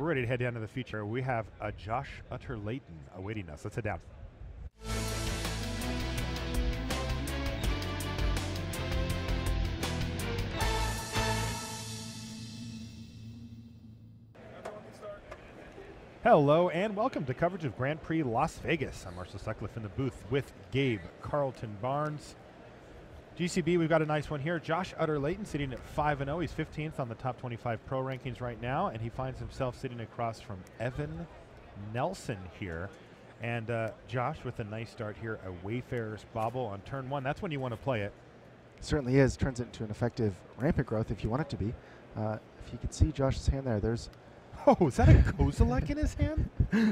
we're ready to head down to the feature. We have a Josh Utter-Layton awaiting us. Let's head down. Hello and welcome to coverage of Grand Prix Las Vegas. I'm Marshall Sutcliffe in the booth with Gabe Carlton Barnes. GCB, we've got a nice one here. Josh Utter-Layton sitting at 5-0. He's 15th on the top 25 pro rankings right now, and he finds himself sitting across from Evan Nelson here. And Josh with a nice start here, a Wayfarer's Bobble on turn one. That's when you want to play it. Certainly is. Turns it into an effective rampant growth if you want it to be. If you can see Josh's hand there, there's... Oh, is that a Kozilek in his hand?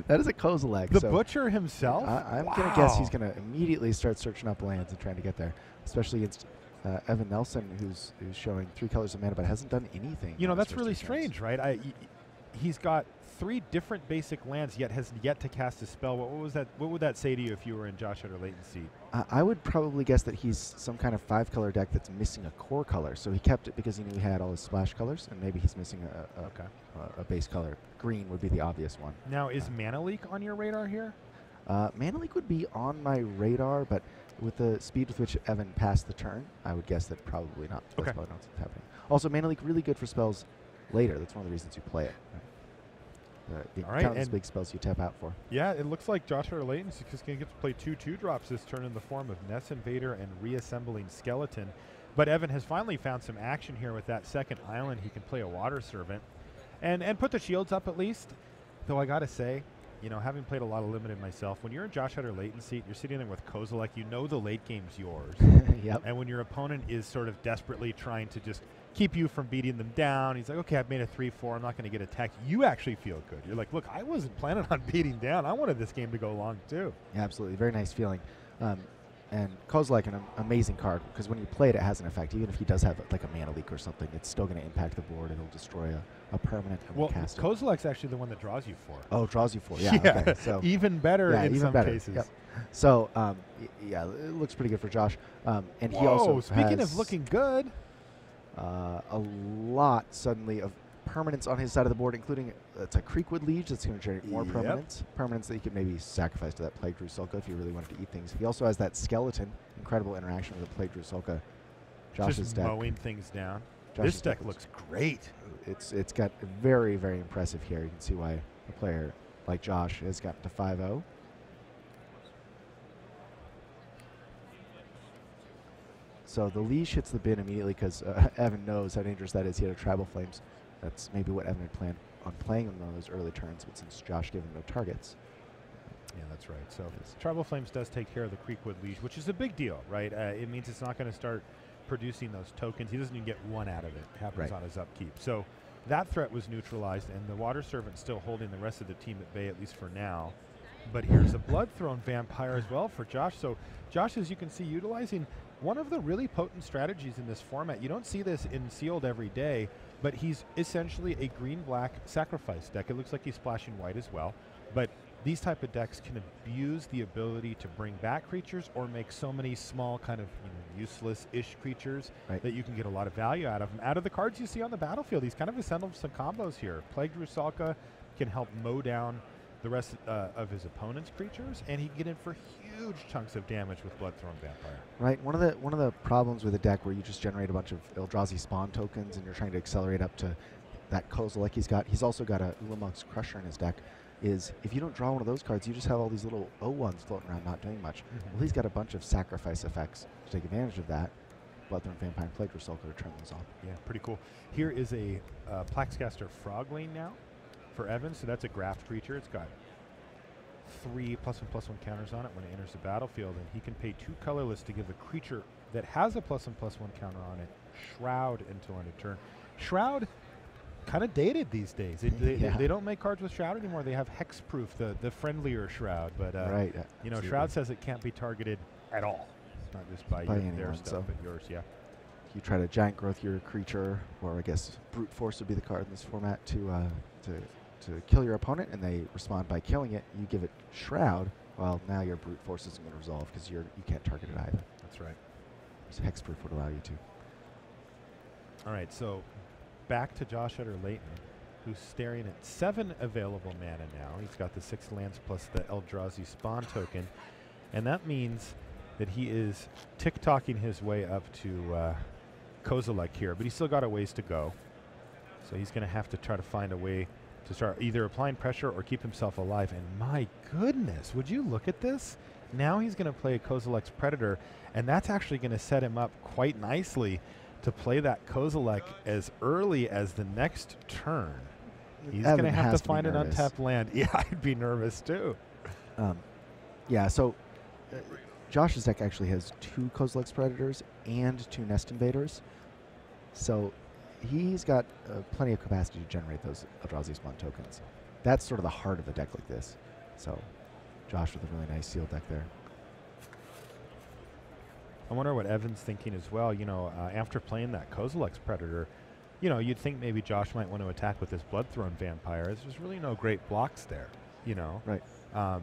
That is a Kozilek. The butcher himself? I'm going to guess he's going to immediately start searching up lands and trying to get there, especially against Evan Nelson, who's showing 3 colors of mana but hasn't done anything. You know, that's really strange, right? He's got 3 different basic lands, yet has yet to cast a spell. What was that? What would that say to you if you were in Josh Utter-Layton's seat? I would probably guess that he's some kind of 5-color deck that's missing a core color. So he kept it because he knew he had all his splash colors, and maybe he's missing a base color. Green would be the obvious one. Now, is Mana Leak on your radar here? Mana Leak would be on my radar, but with the speed with which Evan passed the turn, I would guess that probably not. That's probably not what's happening. Also, Mana Leak really good for spells later. That's one of the reasons you play it. All right, count those big spells you tap out for. Yeah, it looks like Josh Utter-Layton is just going to get to play 2 2-drops this turn in the form of Ness Invader and Reassembling Skeleton. But Evan has finally found some action here with that second island. He can play a Water Servant and put the shields up at least. Though I got to say, you know, having played a lot of Limited myself, when you're in Josh Utter-Layton's seat, you're sitting there with Kozilek, you know the late game's yours. Yep. And when your opponent is sort of desperately trying to just keep you from beating them down, he's like, okay, I've made a 3-4, I'm not going to get attacked. You actually feel good. You're like, look, I wasn't planning on beating down. I wanted this game to go long too. Yeah, absolutely. Very nice feeling. And Kozilek, an amazing card, because when you play it, it has an effect. Even if he does have like a Mana Leak or something, it's still going to impact the board. It'll destroy a permanent. Well, Kozilek's actually the one that draws you 4. Oh, draws you 4. Yeah. Yeah. Okay, so even better in even some better. cases. Yep. So, yeah, it looks pretty good for Josh. And Whoa, he also speaking has of looking good, a lot suddenly of permanents on his side of the board, including it's a Creekwood Liege that's going to generate more permanents that you could maybe sacrifice to that Plague Rusalka if you really wanted to eat things. He also has that Skeleton, incredible interaction with the Plague Rusalka. Josh's just deck. mowing things down. Josh's this deck looks great. It's got very, very impressive here. You can see why a player like Josh has gotten to 5-0. So the leash hits the bin immediately because Evan knows how dangerous that is. He had a Tribal Flames. That's maybe what Evan had planned on playing on those early turns, but since Josh gave him no targets. Yeah, that's right. So Tribal Flames does take care of the Creekwood Liege, which is a big deal, right? It means it's not going to start producing those tokens. He doesn't even get 1 out of it. It happens on his upkeep. So that threat was neutralized, and the Water Servant still holding the rest of the team at bay, at least for now. But here's a Bloodthrone Vampire as well for Josh. So Josh, as you can see, utilizing one of the really potent strategies in this format. You don't see this in Sealed every day, but he's essentially a green-black sacrifice deck. It looks like he's splashing white as well. But these type of decks can abuse the ability to bring back creatures or make so many small kind of useless-ish creatures that you can get a lot of value out of them. Out of the cards you see on the battlefield, he's kind of assembled some combos here. Plagued Rusalka can help mow down the rest of his opponent's creatures, and he can get in for huge chunks of damage with Bloodthrone Vampire. Right. One of the problems with a deck where you just generate a bunch of Eldrazi spawn tokens and you're trying to accelerate up to that Kozilek he's got. He's also got a Ulamog's Crusher in his deck. Is if you don't draw one of those cards, you just have all these little O1s floating around not doing much. Well, he's got a bunch of sacrifice effects to take advantage of that. Bloodthrone Vampire and Plague Rusalka to turn those off. Yeah, pretty cool. Here is a Plaxcaster Froglane now for Evan. So that's a graft creature. It's got 3 +1/+1 counters on it when it enters the battlefield, and he can pay 2 colorless to give a creature that has a +1/+1 counter on it Shroud until end of turn. Shroud kind of dated these days. They don't make cards with Shroud anymore. They have Hexproof, the friendlier Shroud, but you know, Shroud says it can't be targeted at all. Not just by their stuff, but yours. Yeah. You try to giant growth your creature, or I guess brute force would be the card in this format to kill your opponent, and they respond by killing it. You give it Shroud. Well, now your brute force isn't going to resolve because you can't target it either. That's right. So Hexproof would allow you to. All right, so back to Josh Utter-Layton. who's staring at 7 available mana now. He's got the 6 lands plus the Eldrazi Spawn token. And that means that he is tick-tocking his way up to Kozilek here, but he's still got a ways to go. So he's going to have to try to find a way to start either applying pressure or keep himself alive. And my goodness, would you look at this? Now he's going to play Kozilek's Predator, and that's actually going to set him up quite nicely to play that Kozilek as early as the next turn. He's going to have to find an untapped land. Yeah, I'd be nervous too. Yeah, so Josh's deck actually has 2 Kozilek's Predators and 2 Nest Invaders. So he's got plenty of capacity to generate those Eldrazi Spawn tokens. That's sort of the heart of a deck like this. So Josh with a really nice sealed deck there. I wonder what Evan's thinking as well. You know, after playing that Kozilek's Predator, you know, you'd think maybe Josh might want to attack with this Bloodthrone Vampire. There's really no great blocks there, you know. Right.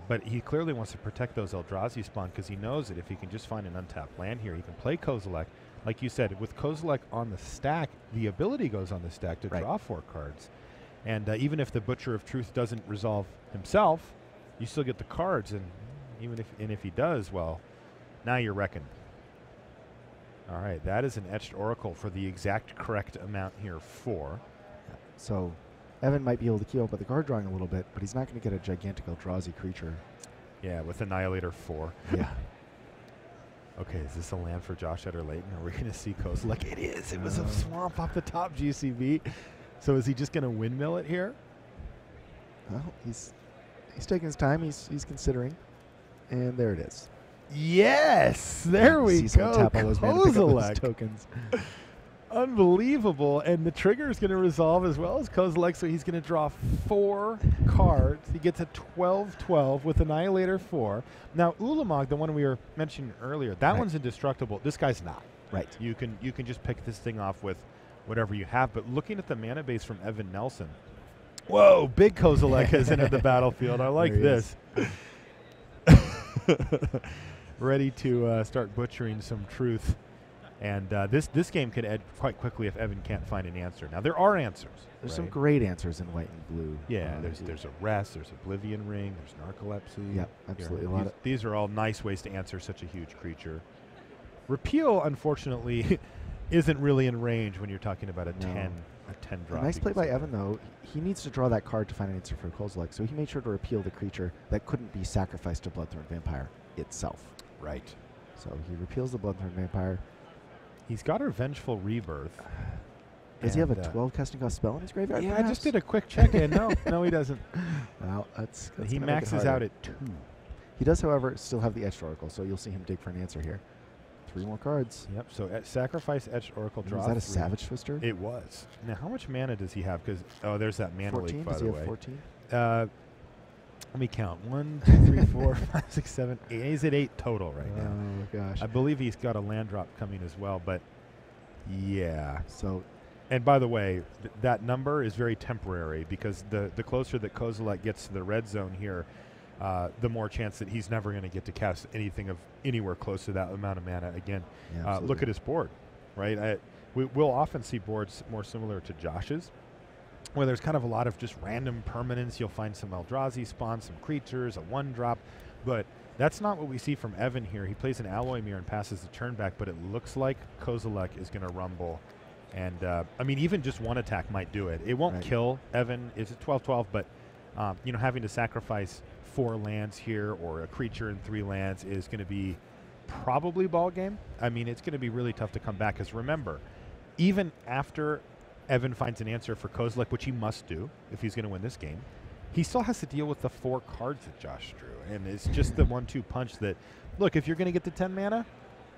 But he clearly wants to protect those Eldrazi Spawn because he knows that if he can just find an untapped land here, he can play Kozilek. Like you said, with Kozilek on the stack, the ability goes on the stack to draw 4 cards. And even if the Butcher of Truth doesn't resolve himself, you still get the cards. And even if he does, well, now you're reckoned. All right, that is an Etched Oracle for the exact correct amount here, 4. Yeah. So Evan might be able to keep up with the card drawing a little bit, but he's not going to get a gigantic Eldrazi creature. Yeah, with Annihilator 4. Yeah. Okay, is this a land for Josh Eder-Layton? Are we going to see Kozilek? It is. It was a swamp off the top, GCB. So is he just going to windmill it here? Well, he's taking his time. He's considering. And there it is. Yes! There we go. Tap all those Kozilek tokens. Unbelievable. And the trigger is going to resolve as well as Kozilek, so he's going to draw 4 cards. He gets a 12/12 with Annihilator 4. Now, Ulamog, the one we were mentioning earlier, that one's indestructible. This guy's not. Right. You can just pick this thing off with whatever you have. But looking at the mana base from Evan Nelson, whoa, big Kozilek has entered the battlefield. I like this. Ready to start butchering some truth. And this game could end quite quickly if Evan can't find an answer. Now, there are answers. There's some great answers in white and blue. Yeah, there's a Rest, there's Oblivion Ring, there's Narcolepsy. Yeah, absolutely. These are all nice ways to answer such a huge creature. Repeal, unfortunately, isn't really in range when you're talking about a 10 drop. Nice play by Evan, though. He needs to draw that card to find an answer for Kozilek, so he made sure to repeal the creature that couldn't be sacrificed to Bloodthrone Vampire itself. Right. So he repeals the Bloodthrone Vampire. He's got a Vengeful Rebirth. Does he have a 12 casting cost spell in his graveyard? Yeah, I just did a quick check-in. No, he doesn't. Well, that's he maxes out at 2. He does, however, still have the Etched Oracle, so you'll see him dig for an answer here. 3 more cards. Yep, so sacrifice Etched Oracle, draw. Was that a Savage Twister? It was. Now, how much mana does he have? Because there's that mana 14? leak, by does the he way. have 14? Let me count. 1, 2, 3, 4, 5, 6, 7, 8. He's at 8 total right now. Oh, gosh. I believe he's got a land drop coming as well, but yeah. So, and by the way, that number is very temporary because the closer that Kozilek gets to the red zone here, the more chance that he's never going to get to cast anything of anywhere close to that amount of mana again. Yeah, look at his board, right? We'll often see boards more similar to Josh's, where there's kind of a lot of just random permanents. You'll find some Eldrazi Spawn, some creatures, a 1-drop, but that's not what we see from Evan here. He plays an Alloy Mirror and passes the turn back, but it looks like Kozilek is going to rumble. And, I mean, even just 1 attack might do it. It won't kill Evan. It's a 12/12, but, you know, having to sacrifice 4 lands here or a creature in 3 lands is going to be probably ball game. I mean, it's going to be really tough to come back because remember, even after Evan finds an answer for Kozilek, which he must do if he's going to win this game, he still has to deal with the 4 cards that Josh drew. And it's just the 1-2 punch that, look, if you're going to get the 10 mana,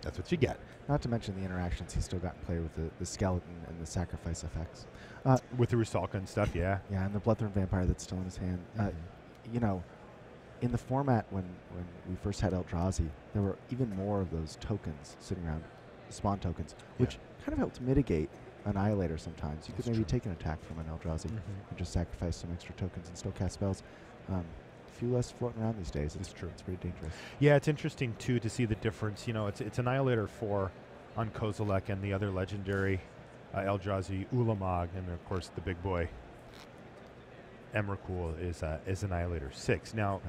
that's what you get. Not to mention the interactions he's still got in play with the skeleton and the sacrifice effects. With the Rusalka and stuff, yeah. Yeah, and the Bloodthrone Vampire that's still in his hand. You know, in the format when we first had Eldrazi, there were even more of those tokens sitting around, spawn tokens, which kind of helped mitigate Annihilator sometimes. You could maybe take an attack from an Eldrazi and just sacrifice some extra tokens and still cast spells. A few less floating around these days. It's true. It's pretty dangerous. Yeah, it's interesting, too, to see the difference. You know, it's Annihilator 4 on Kozilek and the other legendary Eldrazi Ulamog, and, of course, the big boy Emrakul is Annihilator 6. Now,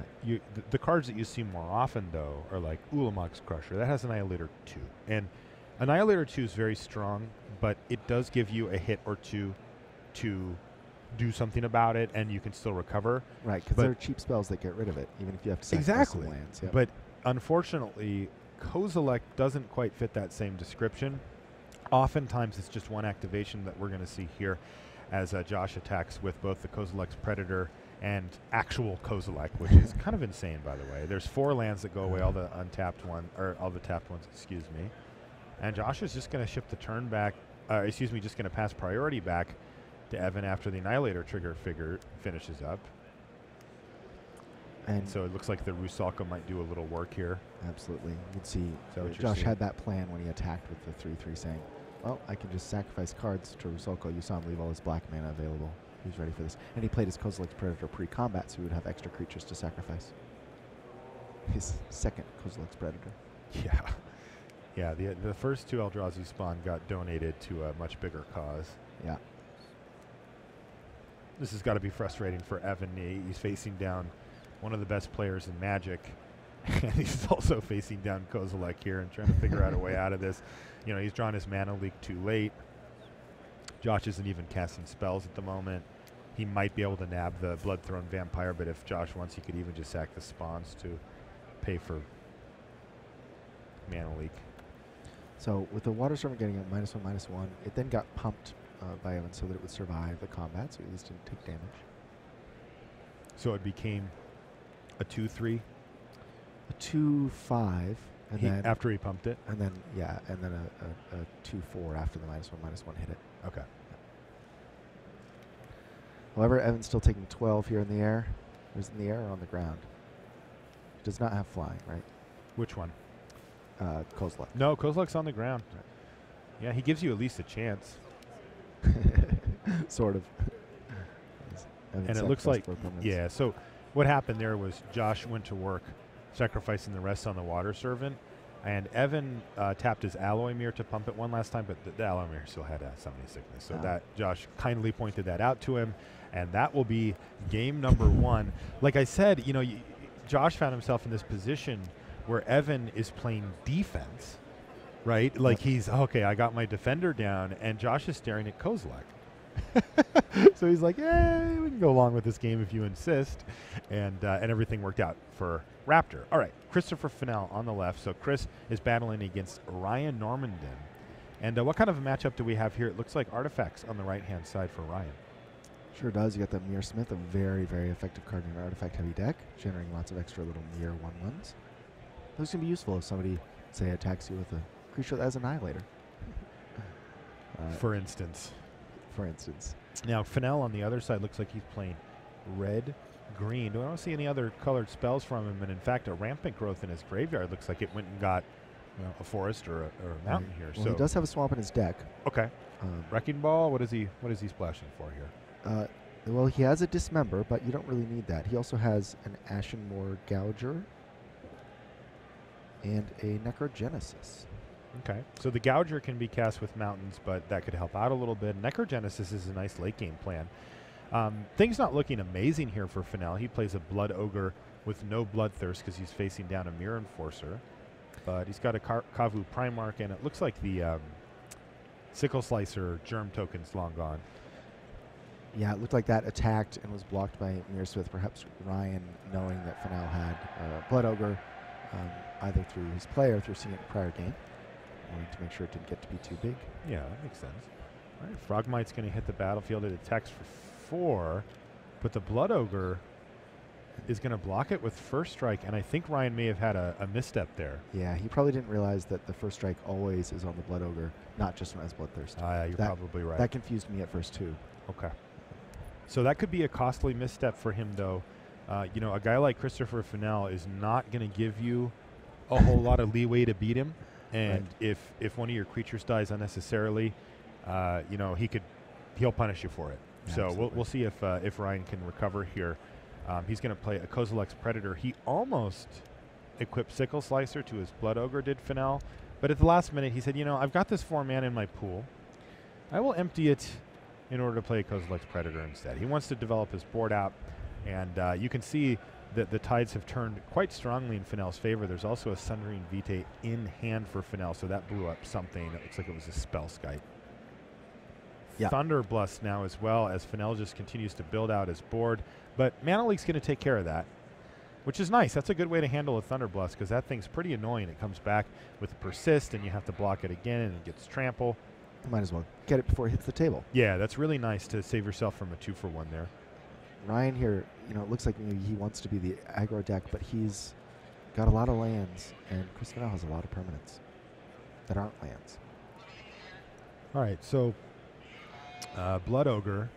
the cards that you see more often, though, are like Ulamog's Crusher. That has Annihilator 2. And Annihilator 2 is very strong, but it does give you a hit or two to do something about it, and you can still recover. Right, because there are cheap spells that get rid of it, even if you have to sacrifice some lands. Yep. But unfortunately, Kozilek doesn't quite fit that same description. Oftentimes, it's just one activation that we're going to see here as Josh attacks with both the Kozilek's Predator and actual Kozilek, which is kind of insane, by the way. There's 4 lands that go away, all the untapped one, or all the tapped ones, excuse me. And Josh is just going to shift the turn back, just going to pass priority back to Evan after the Annihilator trigger figure finishes up. And so it looks like the Rusalka might do a little work here. Absolutely. You can see Josh had that plan when he attacked with the 3/3, saying, well, I can just sacrifice cards to Rusalka. You saw him leave all his black mana available. He's ready for this. And he played his Kozilek's Predator pre-combat, so he would have extra creatures to sacrifice. His second Kozilek's Predator. Yeah. Yeah, the first 2 Eldrazi spawn got donated to a much bigger cause. Yeah. This has got to be frustrating for Evan. He's facing down one of the best players in Magic, and he's also facing down Kozilek here and trying to figure out a way out of this. You know, he's drawn his mana leak too late. Josh isn't even casting spells at the moment. He might be able to nab the Bloodthrone Vampire, but if Josh wants, he could even just sack the spawns to pay for mana leak. So with the Water Servant getting a -1/-1, it then got pumped by Evan so that it would survive the combat, so at least didn't take damage. So it became a 2/3? A 2/5, and then after he pumped it? And then, yeah, and then a 2/4 after the -1/-1 hit it. Okay. However, Evan's still taking 12 here in the air. Is in the air or on the ground? He does not have flying, right? Which one? Kozilek. No, Kozilek's on the ground. Right. Yeah, he gives you at least a chance. Sort of. And it looks like, yeah, so what happened there was Josh went to work sacrificing the rest on the Water Servant, and Evan tapped his Alloy Mirror to pump it one last time, but the Alloy Mirror still had Summoning Sickness. So that Josh kindly pointed that out to him, and that will be game number 1. Like I said, you know, Josh found himself in this position where Evan is playing defense, right? Like he's, okay, I got my defender down, and Josh is staring at Kozilek. So he's like, yeah, we can go along with this game if you insist. And everything worked out for Raptor. All right, Christopher Fennell on the left. So Chris is battling against Ryan Normandin. And what kind of a matchup do we have here? It looks like Artifacts on the right-hand side for Ryan. Sure does. You got the Mirror Smith, a very, very effective card in an artifact-heavy deck, generating lots of extra little Mirror 1/1s. Those can be useful if somebody, say, attacks you with a creature that has Annihilator. For instance. Now, Fennell on the other side looks like he's playing red-green. Do I don't see any other colored spells from him? And in fact, a Rampant Growth in his graveyard looks like it went and got a forest or a mountain here. Well, so he does have a swamp in his deck. Okay. Wrecking Ball. What is he splashing for here? Well, he has a Dismember, but you don't really need that. He also has an Ashenmoor Gouger and a Necrogenesis. Okay, so the Gouger can be cast with mountains, but that could help out a little bit. Necrogenesis is a nice late game plan. Things not looking amazing here for Fennell. He plays a Blood Ogre with no Bloodthirst because he's facing down a Mirror Enforcer. But he's got a Kavu Primarch, and it looks like the Sickle Slicer Germ token's long gone. Yeah, it looked like that attacked and was blocked by Mirror Smith. Perhaps Ryan, knowing that Fennell had Blood Ogre, either through his play or through seeing it in prior game, wanting to make sure it didn't get to be too big. Yeah, that makes sense. All right, Frogmite's going to hit the battlefield. It attacks for 4, but the Blood Ogre is going to block it with First Strike, and I think Ryan may have had a misstep there. Yeah, he probably didn't realize that the First Strike always is on the Blood Ogre, not just when it has Bloodthirst. You're probably right. That confused me at first, too. Okay. So that could be a costly misstep for him, though. You know, a guy like Christopher Fennell is not going to give you a whole lot of leeway to beat him. And right. if one of your creatures dies unnecessarily, you know, he'll punish you for it. Yeah, so we'll see if Ryan can recover here. He's going to play a Kozilek's Predator. He almost equipped Sickle Slicer to his Blood Ogre, did Fennell. But at the last minute, he said, you know, I've got this 4 mana in my pool. I will empty it in order to play Kozilek's Predator instead. He wants to develop his board out, and you can see that the tides have turned quite strongly in Fennell's favor. There's also a Sundering Vitae in hand for Fennell, so that blew up something. It looks like it was a Spellskite. Yeah. Thunderblast now as well, as Fennell just continues to build out his board. But Mana Leak's going to take care of that, which is nice. That's a good way to handle a Thunderblast, because that thing's pretty annoying. It comes back with a Persist, and you have to block it again, and it gets Trample. You might as well get it before it hits the table. Yeah, that's really nice to save yourself from a 2-for-1 there. Ryan here, it looks like maybe he wants to be the aggro deck, but he's got a lot of lands, and Chris Fennell has a lot of permanents that aren't lands. All right, so Blood Ogre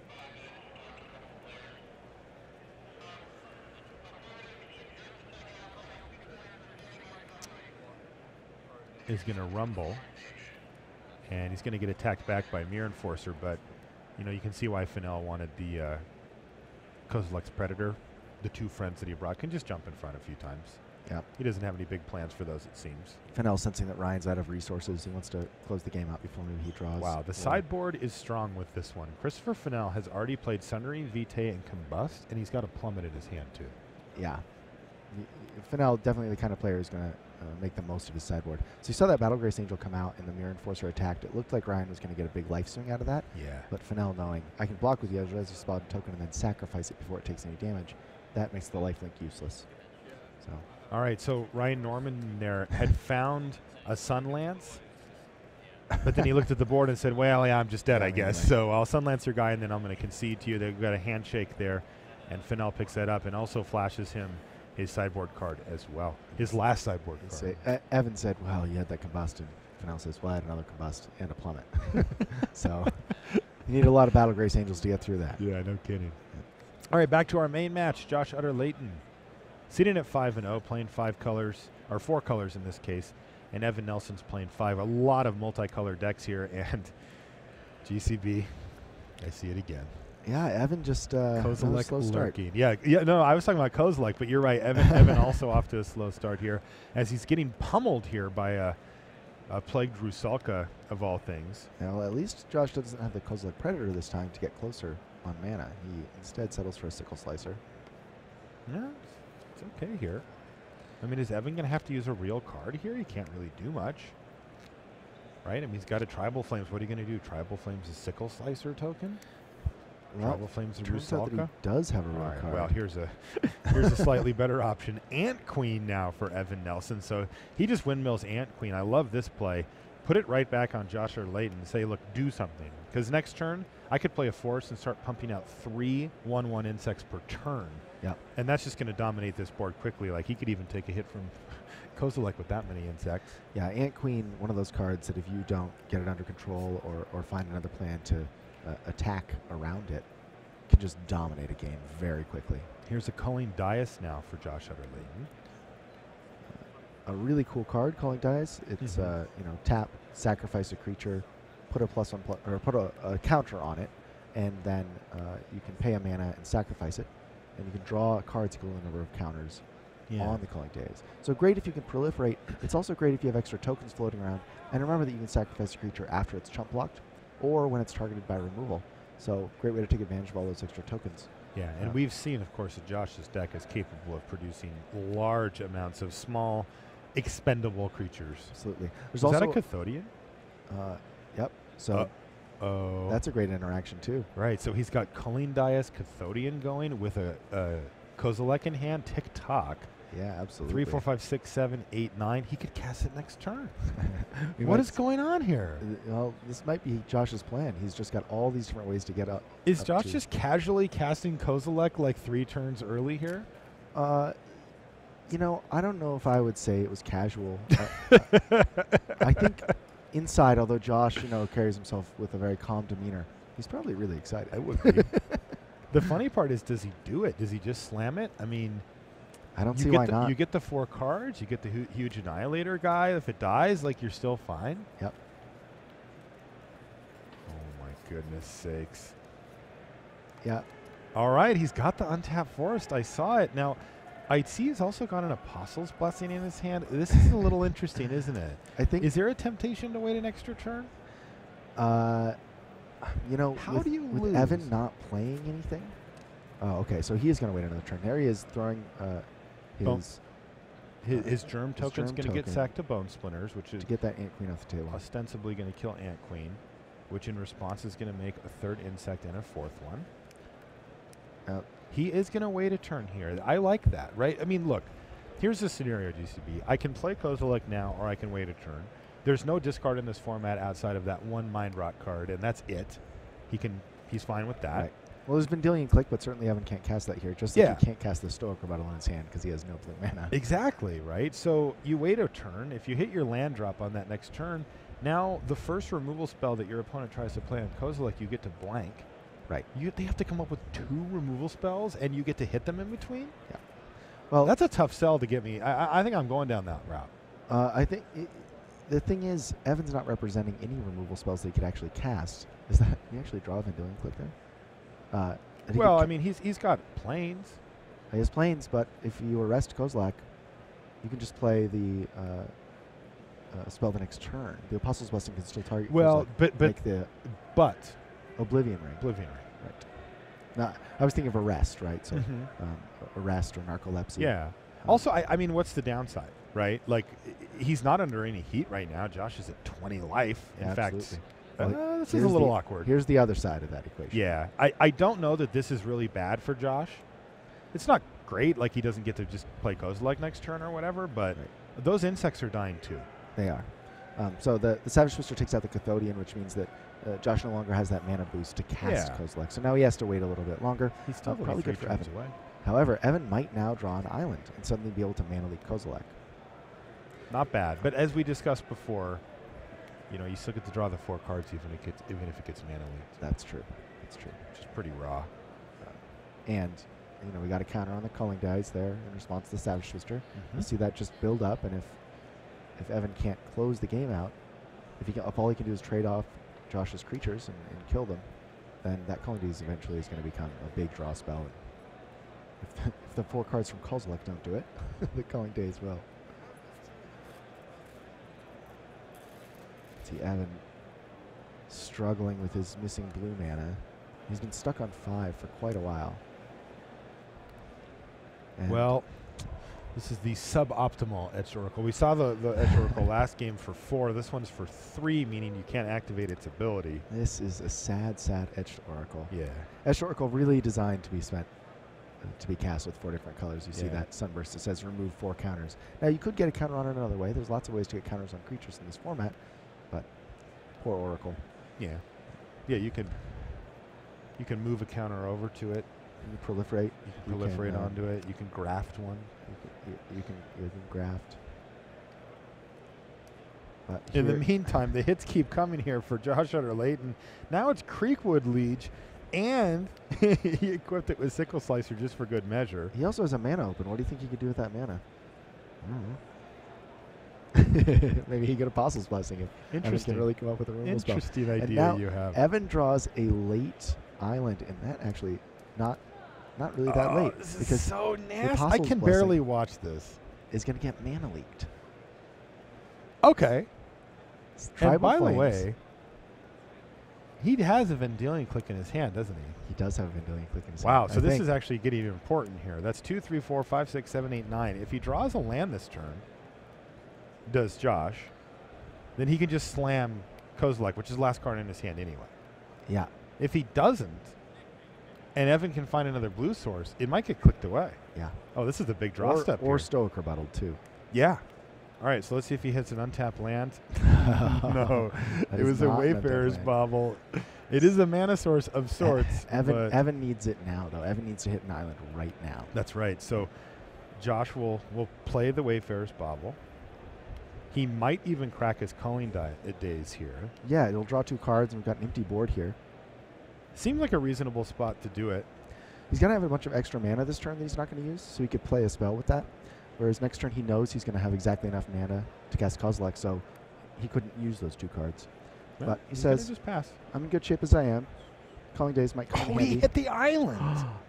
is going to rumble, and he's going to get attacked back by Mirror Enforcer, but you can see why Fennell wanted the Kozilek's Predator. The 2 friends that he brought can just jump in front a few times. Yeah. He doesn't have any big plans for those, it seems. Fennell sensing that Ryan's out of resources. He wants to close the game out before maybe he draws. Wow, the sideboard is strong with this one. Christopher Fennell has already played Sundering Vitae and Combust, and he's got a Plummet in his hand, too. Yeah. Fennell definitely the kind of player who's going to make the most of his sideboard. So you saw that Battlegrace Angel come out and the Mirror Enforcer attacked. It looked like Ryan was going to get a big life swing out of that. Yeah. But Fennell knowing, I can block with the Eldrazi Spot token and then sacrifice it before it takes any damage, that makes the lifelink useless. So. All right, so Ryan Norman there had found a Sunlance, but then he looked at the board and said, well, yeah, I'm just dead, I guess. Anyway. So I'll Sunlance your guy, and then I'm going to concede to you. They've got a handshake there, and Fennell picks that up and also flashes him his sideboard card as well. His last sideboard card. Evan said, well, you had that Combust, and Fennell says, well, I had another Combust and a Plummet. So you need a lot of Battlegrace Angels to get through that. Yeah, no kidding. Yeah. All right, back to our main match. Josh Utter-Layton sitting at 5-0, playing 5 colors, or 4 colors in this case, and Evan Nelson's playing 5. A lot of multicolored decks here, and GCB, I see it again. Yeah, Evan just Kozilek slow start. lurking. Yeah, no, I was talking about Kozilek, but you're right. Evan also off to a slow start here, as he's getting pummeled here by a Plagued Rusalka of all things. Yeah, well, at least Josh doesn't have the Kozilek Predator this time to get closer on mana. He instead settles for a Sickle Slicer. Yeah, it's okay here. I mean, is Evan going to have to use a real card here? He can't really do much. Right? I mean, he's got a Tribal Flames. What are you going to do? Tribal Flames a Sickle Slicer token? Well, Tribal Flames a turns out that Rusalka? he does have a real card. Well, here's a slightly better option. Ant Queen now for Evan Nelson. So he just windmills Ant Queen. I love this play. Put it right back on Josh Utter-Layton and say, look, do something. Because next turn, I could play a Force and start pumping out 3 1/1 insects per turn. Yeah. And that's just going to dominate this board quickly. Like, he could even take a hit from Kozilek with that many insects. Yeah, Ant Queen, one of those cards that if you don't get it under control or find another plan to attack around it, can just dominate a game very quickly. Here's a Culling Dais now for Josh Utter-Layton. A really cool card, Culling Dais. It's tap, sacrifice a creature, put a +1 or put a counter on it, and then you can pay a mana and sacrifice it, and you can draw cards equal to the number of counters on the Culling Dais. So great if you can proliferate. It's also great if you have extra tokens floating around. And remember that you can sacrifice a creature after it's chump blocked, or when it's targeted by removal. So great way to take advantage of all those extra tokens. Yeah, and we've seen, of course, that Josh's deck is capable of producing large amounts of small, expendable creatures. Absolutely. Is that a Cathodian? Yep. So that's a great interaction, too. Right, so he's got Culling Dais Cathodian going with a Kozilek in hand, tick-tock. Yeah, absolutely. 3, 4, 5, 6, 7, 8, 9. He could cast it next turn. What is going on here? Well, this might be Josh's plan. He's just got all these different ways to get up. Is Josh just casually casting Kozilek like 3 turns early here? I don't know if I would say it was casual. I think inside, although Josh, carries himself with a very calm demeanor, he's probably really excited. I would be. The funny part is, does he do it? Does he just slam it? I mean, I don't see why not. You get the 4 cards. You get the huge Annihilator guy. If it dies, you're still fine. Yep. Oh, my goodness sakes. Yeah. All right, he's got the Untapped Forest. I saw it. Now, I see he's also got an Apostle's Blessing in his hand. This is a little interesting, isn't it? I think. Is there a temptation to wait an extra turn? You know, How do you with lose? Evan not playing anything? Oh, okay. So he is going to wait another turn. There he is throwing his His germ token's going to get token sacked to Bone Splinters, which is to get that Ant Queen off the table. ostensibly going to kill Ant Queen, which in response is going to make a third insect and a fourth one. He is going to wait a turn here. I like that, right? I mean, look, here's the scenario, GCB. I can play Kozilek now, or I can wait a turn. There's no discard in this format outside of that one Mind Rot card, and that's it. He's fine with that. Right. Well, there's Vendilion Click, but certainly Evan can't cast that here. Just like he can't cast the Stoic Rebuttal in his hand because he has no blue mana. Exactly, right? So you wait a turn. If you hit your land drop on that next turn, now the first removal spell that your opponent tries to play on Kozilek, you get to blank. Right. They have to come up with 2 removal spells, and you get to hit them in between? Yeah. Well, that's a tough sell to get me. I think I'm going down that route. I think the thing is, Evan's not representing any removal spells that he could actually cast. Is that he actually draw a Vendilion Click there? Well, I mean, he's got Plains. He has Plains, but if you arrest Kozilek, you can just play the spell the next turn. The Apostle's Blessing can still target. Well, Kozilek, but Oblivion Ring. Oblivion Ring. Right. Now, I was thinking of arrest, right? So arrest or narcolepsy. Yeah. Also, I mean, what's the downside, right? Like, he's not under any heat right now. Josh is at 20 life. In fact, this is a little awkward. Here's the other side of that equation. Yeah. I don't know that this is really bad for Josh. It's not great, like he doesn't get to just play Kozilek next turn or whatever, but those insects are dying too. They are. So the Savage Twister takes out the Cathodian, which means that Josh no longer has that mana boost to cast Kozilek. So now he has to wait a little bit longer. He's still probably good for Evan. Away. However, Evan might now draw an island and suddenly be able to mana leak Kozilek. Not bad, but as we discussed before, you still get to draw the 4 cards even if it gets mana leaked. That's true. That's true. Which is pretty raw. And we got a counter on the Culling Dice there in response to the Savage Twister. You see that just build up, and if Evan can't close the game out, if all he can do is trade off Josh's creatures and kill them, then that Culling Dice eventually is going to become a big draw spell. If the 4 cards from Kozilek don't do it, the Culling Dice will. See Evan struggling with his missing blue mana. He's been stuck on 5 for quite a while. And well, this is the suboptimal Etched Oracle. We saw the Etched Oracle last game for 4. This one's for 3, meaning you can't activate its ability. This is a sad, sad Etched Oracle. Yeah. Etched Oracle really designed to be spent to be cast with 4 different colors. You see that Sunburst that says remove 4 counters. Now you could get a counter on it another way. There's lots of ways to get counters on creatures in this format, but poor Oracle. Yeah. Yeah, you can move a counter over to it. You can proliferate. You can proliferate onto it. You can graft one. You can graft. But in the meantime, the hits keep coming here for Josh Utter-Layton. Now it's Creekwood Liege, and he equipped it with Sickle Slicer just for good measure. He also has a mana open. What do you think he could do with that mana? I don't know. Maybe he could Apostle's Blessing if Evan can really come up with a removal spell. Interesting idea you have. Evan draws a late island, and that actually not really that late. This because is so nasty. I can barely watch this. Is going to get mana leaked. Okay. And by Flames. the way, he has a Vendilion Click in his hand, doesn't he? He does have a Vendilion Click in his hand. Wow, so this is actually getting important here. That's 2, 3, 4, 5, 6, 7, 8, 9. If he draws a land this turn, does Josh, then he can just slam Kozilek, which is the last card in his hand anyway. Yeah. If he doesn't, and Evan can find another blue source, it might get clicked away. Yeah. Oh, this is the big draw step Or here. Stoic Rebuttal, too. Yeah. All right, so let's see if he hits an untapped land. No, it was a Wayfarer's Bauble. It is a mana source of sorts. Evan needs it now, though. Evan needs to hit an island right now. That's right. So Josh will play the Wayfarer's Bauble. He might even crack his Culling Days here. Yeah, it'll draw 2 cards, and we've got an empty board here. Seems like a reasonable spot to do it. He's going to have a bunch of extra mana this turn that he's not going to use, so he could play a spell with that. Whereas next turn he knows he's going to have exactly enough mana to cast Kozilek, so he couldn't use those 2 cards. Well, but he says, just pass. I'm in good shape as I am. Culling Days might come in handy. He hit the island.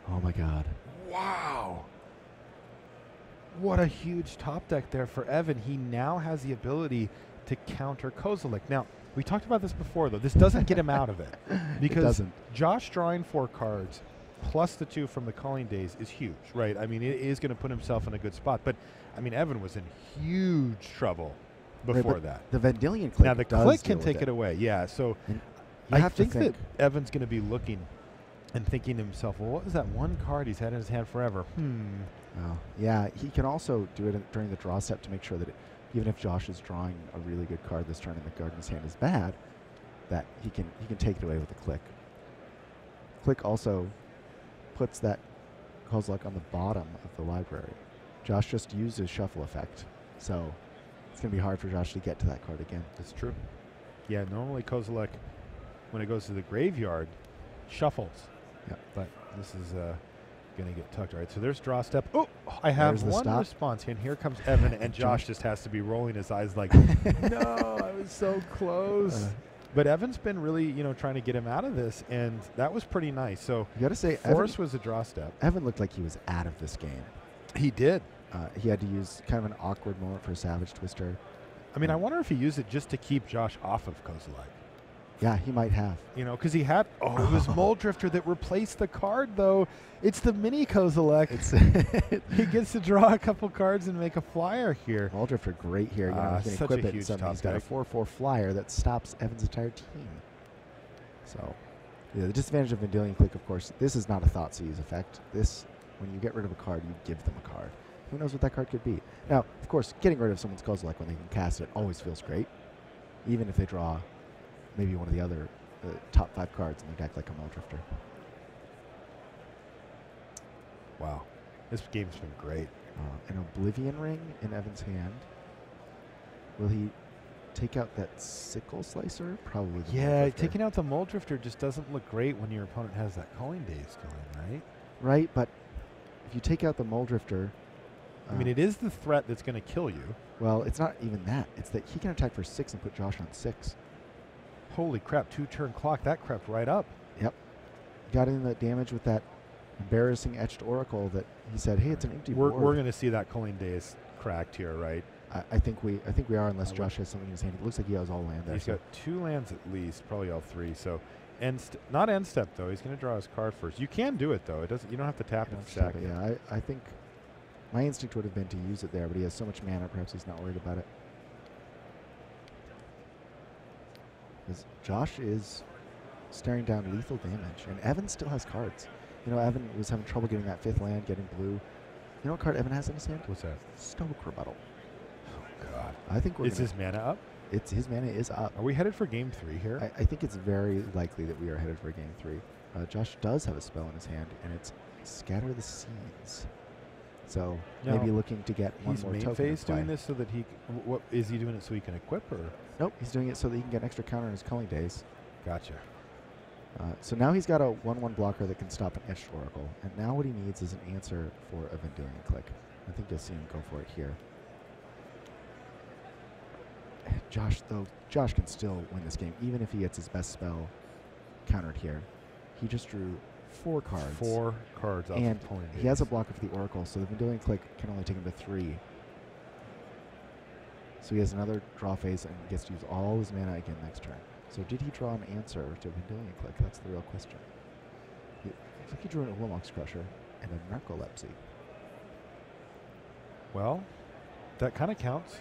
Oh, my God. Wow. What a huge top deck there for Evan. He now has the ability to counter Kozilek. Now, We talked about this before, though. This doesn't get him out of it. Because doesn't. Josh drawing 4 cards plus the 2 from the calling days is huge, right? I mean, it is going to put himself in a good spot. But, I mean, Evan was in huge trouble before that. The Vendilion click now, the click can take it away. Yeah, so I think that Evan's going to be looking and thinking to himself, well, what was that one card he's had in his hand forever? Oh, yeah, he can also do it during the draw step to make sure that even if Josh is drawing a really good card this turn and the card in his hand is bad, that he can take it away with a click. Click also puts that Kozilek on the bottom of the library. Josh just used his shuffle effect, so it's going to be hard for Josh to get to that card again. That's true. Yeah, normally Kozilek, when it goes to the graveyard, shuffles. Yeah. But this is going to get tucked. All right, so there's draw step. Oh, I have one response here, and here comes Evan, and Josh just has to be rolling his eyes like, no, I was so close. But Evan's been really, trying to get him out of this, and that was pretty nice. So you got to say, Force was a draw step. Evan looked like he was out of this game. He did. He had to use kind of an awkward moment for a Savage Twister. I mean, I wonder if he used it just to keep Josh off of Kozilek. Yeah, he might have. Because he had, it was Mole Drifter that replaced the card, though. It's the mini Kozilek. He gets to draw a couple cards and make a flyer here. Mole Drifter, great here. He can equip it. He's got a 4/4 flyer that stops Evan's entire team. So, yeah, the disadvantage of Vendilion Click, of course, this is not a Thoughtseize effect. This, when you get rid of a card, you give them a card. Who knows what that card could be? Now, of course, getting rid of someone's Kozilek when they can cast it always feels great, even if they draw maybe one of the other top 5 cards in their deck, like a Mole Drifter. Wow. This game's been great. An Oblivion Ring in Evan's hand. Will he take out that Sickle Slicer? Probably. Yeah, taking out the Mole Drifter just doesn't look great when your opponent has that Calling Days going, right? Right, but if you take out the Mole Drifter... I mean, it is the threat that's going to kill you. Well, it's not even that. It's that he can attack for 6 and put Josh on 6. Holy crap, 2-turn clock. That crept right up. Yep. Got in that damage with that embarrassing Etched Oracle that he said, hey, it's an empty board. We're going to see that Calling Days cracked here, right? I think we are, unless Josh has something in his hand. It looks like he has all land there. He's got 2 lands at least, probably all 3. So, not end step though. He's going to draw his card first. You can do it though. It doesn't. You don't have to tap and stack it. Yeah, I think my instinct would have been to use it there, but he has so much mana. Perhaps he's not worried about it. Because Josh is staring down lethal damage, and Evan still has cards. Evan was having trouble getting that 5th land, getting blue. You know what card Evan has in his hand? What's that? Stoic Rebuttal. Oh, God. I think is his mana up? His mana is up. Are we headed for game 3 here? I think it's very likely that we are headed for game 3. Josh does have a spell in his hand, and it's Scatter the Seeds. So maybe looking to get one more token. He's main phase doing this so that he... What is he doing it so he can equip, or...? Nope, he's doing it so that he can get an extra counter in his Calling Days. Gotcha. So now he's got a 1/1 blocker that can stop an Etched Oracle. And now what he needs is an answer for a Vendilion Click. I think you'll see him go for it here. Josh can still win this game, even if he gets his best spell countered here. He just drew 4 cards. 4 cards off and of Calling Days. He has a blocker for the Oracle, so the Vendilion Click can only take him to 3. So he has another draw phase and gets to use all his mana again next turn. So did he draw an answer to Vendilion Click? That's the real question. Looks like he drew an Ullamox Crusher and a Narcolepsy. Well, that kind of counts.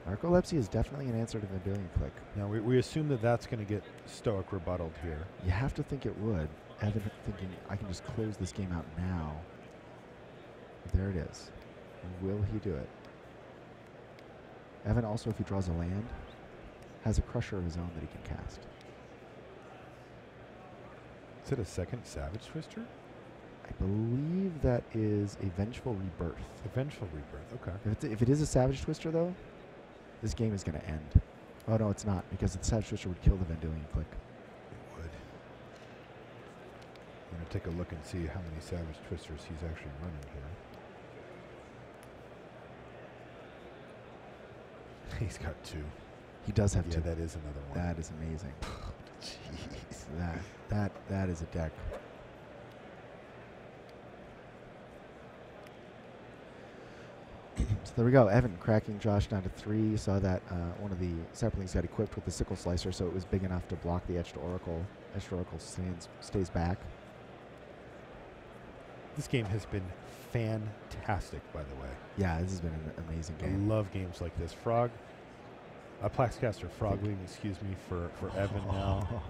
Narcolepsy is definitely an answer to Vendilion Click. Now, we assume that that's going to get Stoic rebuttaled here. You have to think it would. Evan thinking, I can just close this game out now. But there it is. Will he do it? Evan also, if he draws a land, has a Crusher of his own that he can cast. Is it a second Savage Twister? I believe that is a Vengeful Rebirth. A Vengeful Rebirth, okay. If it is a Savage Twister, though, this game is going to end. Oh, no, it's not, because the Savage Twister would kill the Vendilion Click. It would. I'm going to take a look and see how many Savage Twisters he's actually running here. He's got 2. He does have 2. Yeah, that is another one. That is amazing. Jeez. That is a deck. So there we go. Evan cracking Josh down to 3. You saw that one of the saplings got equipped with the sickle slicer, so it was big enough to block the edged oracle. Edged oracle stays back. This game has been fantastic, by the way. Yeah, this has been an amazing game. I love games like this. Plaxcaster Frogling, excuse me, for Evan now.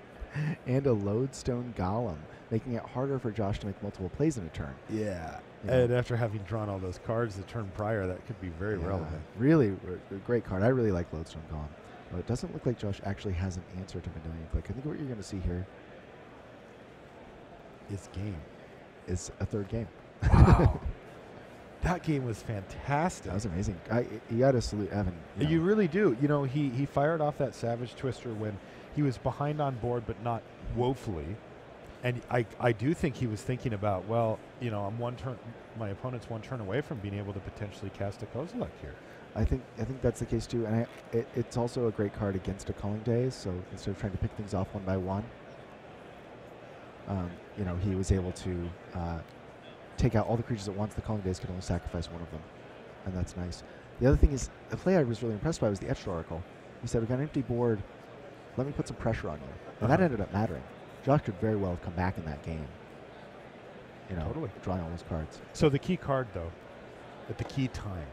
And a lodestone golem, making it harder for Josh to make multiple plays in a turn. Yeah. You know? And after having drawn all those cards the turn prior, that could be very relevant. Really a great card. I really like lodestone golem. But it doesn't look like Josh actually has an answer to Vendilion Click. I think what you're going to see here is a third game. Wow. That game was fantastic. That was amazing. You got to salute Evan. You really do. You know, he fired off that Savage Twister when he was behind on board, but not woefully. And I do think he was thinking about, well, you know, my opponent's one turn away from being able to potentially cast a Kozilek here. I think that's the case too, and it's also a great card against a Culling Days. So instead of trying to pick things off one by one, you know, he was able to take out all the creatures at once. The Culling Days could only sacrifice one of them, and that's nice. The other thing is, the play I was really impressed by was the Etched Oracle. He said, "We got an empty board. Let me put some pressure on you," and that ended up mattering. Josh could very well have come back in that game. You know, totally drawing all those cards. So the key card, though, at the key time.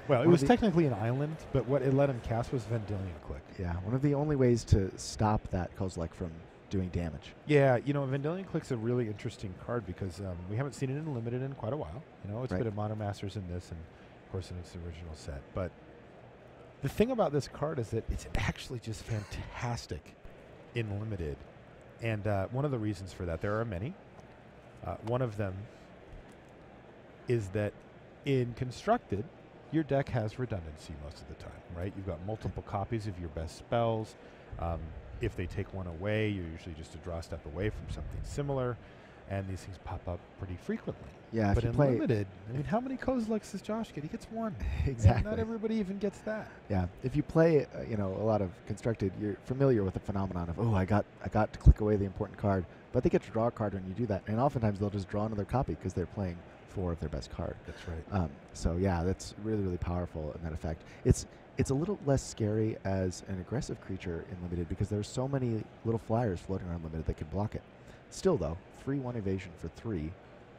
Well, it was technically an island, but what it let him cast was Vendilion Click. Yeah, one of the only ways to stop that Kozilek from doing damage. Yeah, you know, Vendilion Click's a really interesting card because we haven't seen it in Limited in quite a while. You know, it's been in Modern Masters in this and, of course, in its original set. But the thing about this card is that it's actually just fantastic in Limited. And one of the reasons for that, there are many. One of them is that in Constructed, your deck has redundancy most of the time, right? You've got multiple copies of your best spells. If they take one away, you're usually just a draw step away from something similar, and these things pop up pretty frequently. Yeah, but in Limited, I mean, how many Kozileks does Josh get? He gets one. Exactly. And not everybody even gets that. Yeah, if you play, you know, a lot of Constructed, you're familiar with the phenomenon of, oh, I got to click away the important card, but they get to draw a card when you do that, and oftentimes they'll just draw another copy because they're playing 4 of their best card. That's right. So yeah, that's really, really powerful in that effect. It's a little less scary as an aggressive creature in Limited because there's so many little flyers floating around Limited that can block it. Still though, 3/1 evasion for 3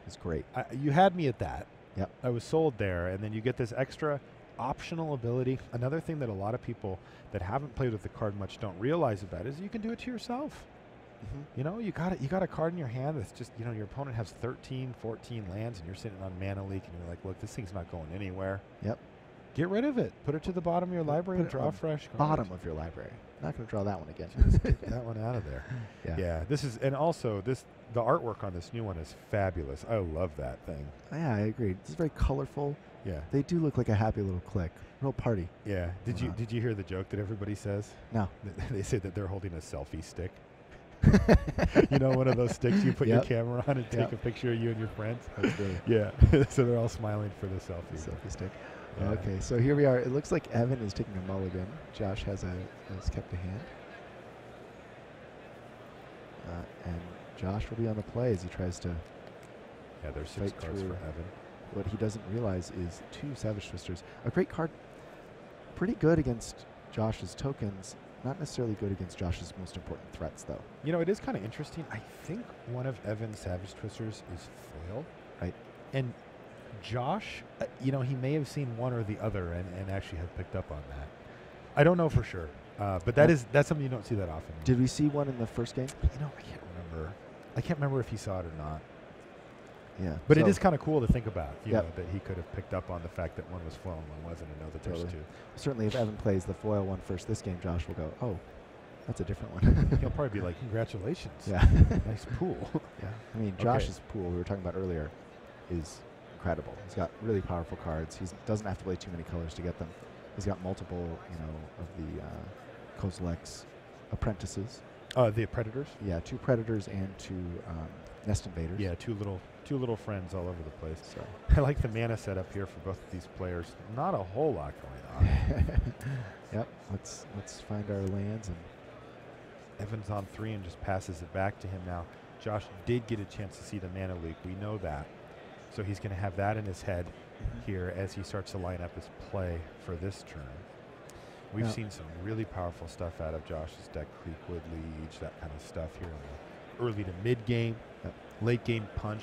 is great. You had me at that. Yep. I was sold there, and then you get this extra optional ability. Another thing that a lot of people that haven't played with the card much don't realize about is you can do it to yourself. You know, you got a card in your hand that's just, you know, your opponent has 13, 14 lands, and you're sitting on Mana Leak, and you're like, look, this thing's not going anywhere. Yep. Get rid of it. Put it to the bottom of your library and draw fresh cards. Bottom of your library. Not going to draw that one again. Just get that one out of there. Yeah. This is, and also the artwork on this new one is fabulous. I love that thing. Yeah, I agree. It's very colorful. Yeah. They do look like a happy little clique. Real party. Yeah. Did you hear the joke that everybody says? No. They say that they're holding a selfie stick. You know, one of those sticks you put your camera on and take a picture of you and your friends. That's great. Yeah. So they're all smiling for the selfie. Selfie stick. Yeah. Okay, so here we are. It looks like Evan is taking a mulligan. Josh has kept a hand. And Josh will be on the play as he tries to. Yeah, there's 6 cards for Evan. What he doesn't realize is 2 Savage Twisters. A great card. Pretty good against Josh's tokens. Not necessarily good against Josh's most important threats, though. You know, it is kind of interesting. I think one of Evan's Savage Twisters is foil. Right. And Josh, you know, he may have seen one or the other and actually have picked up on that. I don't know for sure. But that's something you don't see that often. Did we see one in the first game? You know, I can't remember. I can't remember if he saw it or not. Yeah. But it is kind of cool to think about, you know, Yep. that he could have picked up on the fact that one was foil and one wasn't, and know that there's Totally. 2. Certainly, if Evan plays the foil one first this game, Josh will go, oh, that's a different one. He'll probably be like, congratulations. Yeah. Nice pool. Yeah. I mean, Josh's pool we were talking about earlier is incredible. He's got really powerful cards. He doesn't have to play too many colors to get them. He's got multiple, you know, of the Kozilek's apprentices. The Predators? Yeah, 2 Predators and 2 Nest Invaders. Yeah, two little friends all over the place. So I like the mana setup here for both of these players. Not a whole lot going on. Yep. Let's find our lands, and Evan's on 3 and just passes it back to him now. Josh did get a chance to see the Mana Leak. We know that. So he's going to have that in his head here as he starts to line up his play for this turn. We've seen some really powerful stuff out of Josh's deck, Creekwood Liege, that kind of stuff here in the early to mid game. Late game Punch,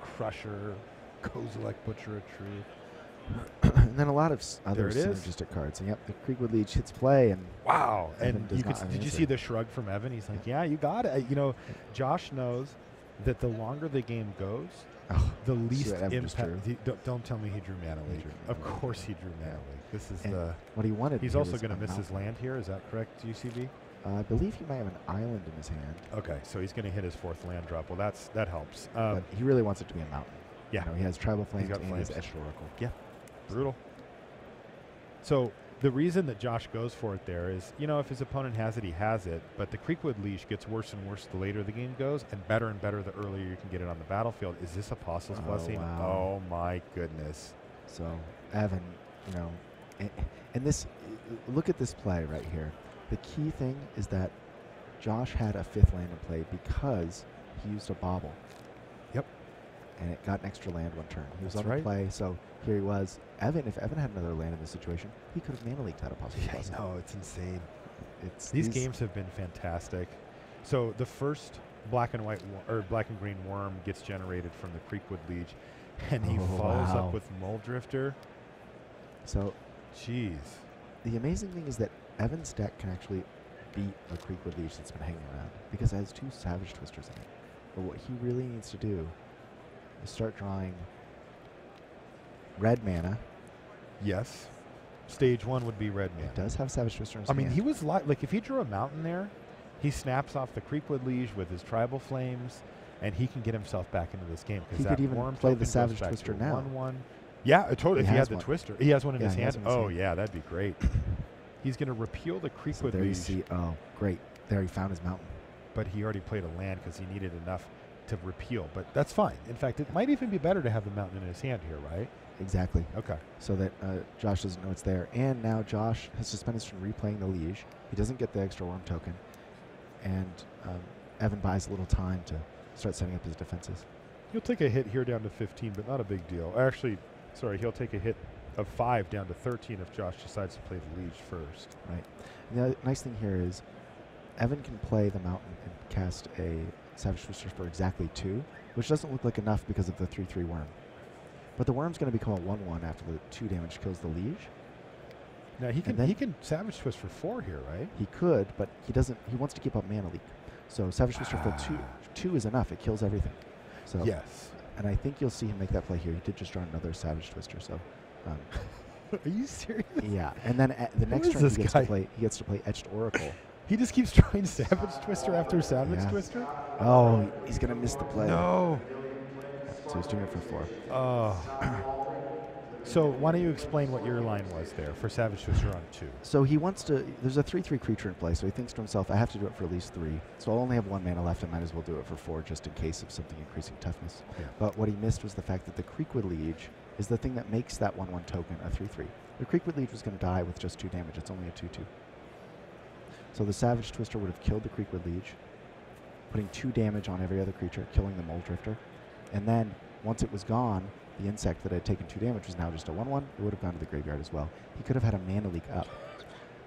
Crusher, Kozilek, Butcher of Truth. And then a lot of other synergistic cards. And yep, the Creekwood Liege hits play, and wow! And did you see the shrug from Evan? He's like, "Yeah, you got it." You know, Josh knows that the longer the game goes, the least impact. Don't tell me he drew Mana Leak. Of course he drew Mana Leak. This is what he wanted. He's also going to miss his land here. Is that correct, UCB? I believe he might have an island in his hand. Okay, so he's going to hit his 4th land drop. Well, that helps. But he really wants it to be a mountain. Yeah. You know, he has Tribal Flames and his Etched Oracle. Yeah. Brutal. So the reason that Josh goes for it there is, you know, if his opponent has it, he has it. But the Creekwood Leash gets worse and worse the later the game goes, and better the earlier you can get it on the battlefield. Is this Apostle's Blessing? Wow. Oh, my goodness. So, Evan, you know, and this, look at this play right here. The key thing is that Josh had a 5th land in play because he used a bauble. Yep. And it got an extra land one turn. He was That's on the play, so here he was. Evan, if Evan had another land in this situation, he could have Mana Leaked that Apostle's Blessing. I know, it's insane. These games have been fantastic. So the first black and green worm gets generated from the Creekwood Liege, and he follows up with Mole Drifter. So, jeez. The amazing thing is that Evan's deck can actually beat a Creekwood Liege that's been hanging around because it has 2 Savage Twisters in it. But what he really needs to do is start drawing red mana. Yes. Stage 1 would be red mana. It does have Savage Twister in his hand. I mean, he was like, if he drew a mountain there, he snaps off the Creekwood Liege with his Tribal Flames, and he can get himself back into this game. He could even play the Savage Twister now. 1/1. Yeah, totally. If he had the Twister. He has one in his hand. Yeah, that'd be great. He's going to repeal the Creekwood Liege. You see, great. There he found his mountain. But he already played a land because he needed enough to repeal. But that's fine. In fact, it might even be better to have the mountain in his hand here, right? Exactly. Okay. So that Josh doesn't know it's there. And now Josh has suspended from replaying the Liege. He doesn't get the extra worm token. And Evan buys a little time to start setting up his defenses. He'll take a hit here down to 15, but not a big deal. Actually, sorry, he'll take a hit of 5 down to 13 if Josh decides to play the Liege first. Right. And the nice thing here is Evan can play the mountain and cast a Savage Twister for exactly 2, which doesn't look like enough because of the 3/3 worm. But the worm's going to become a 1/1 after the 2 damage kills the Liege. Now he can Savage Twist for 4 here, right? He could, but he doesn't. He wants to keep up Mana Leak. So Savage Twister for 2 is enough. It kills everything. So yes. And I think you'll see him make that play here. He did just draw another Savage Twister. So. Are you serious? Yeah, and then the next turn he gets to play Etched Oracle. He just keeps drawing Savage Twister after Savage Twister? Oh, he's going to miss the play. No. So he's doing it for 4. Oh. So why don't you explain what your line was there for Savage Twister on 2? So he wants to, there's a 3/3 creature in play, so he thinks to himself, I have to do it for at least 3. So I'll only have 1 mana left, I might as well do it for 4 just in case of something increasing toughness. Yeah. But what he missed was the fact that the Creekwood Liege is the thing that makes that 1/1 token a 3/3. The Creekwood Liege was going to die with just 2 damage. It's only a 2/2. So the Savage Twister would have killed the Creekwood Liege, putting 2 damage on every other creature, killing the Mole Drifter. And then, once it was gone, the insect that had taken 2 damage was now just a 1/1. It would have gone to the graveyard as well. He could have had a Mana Leak up.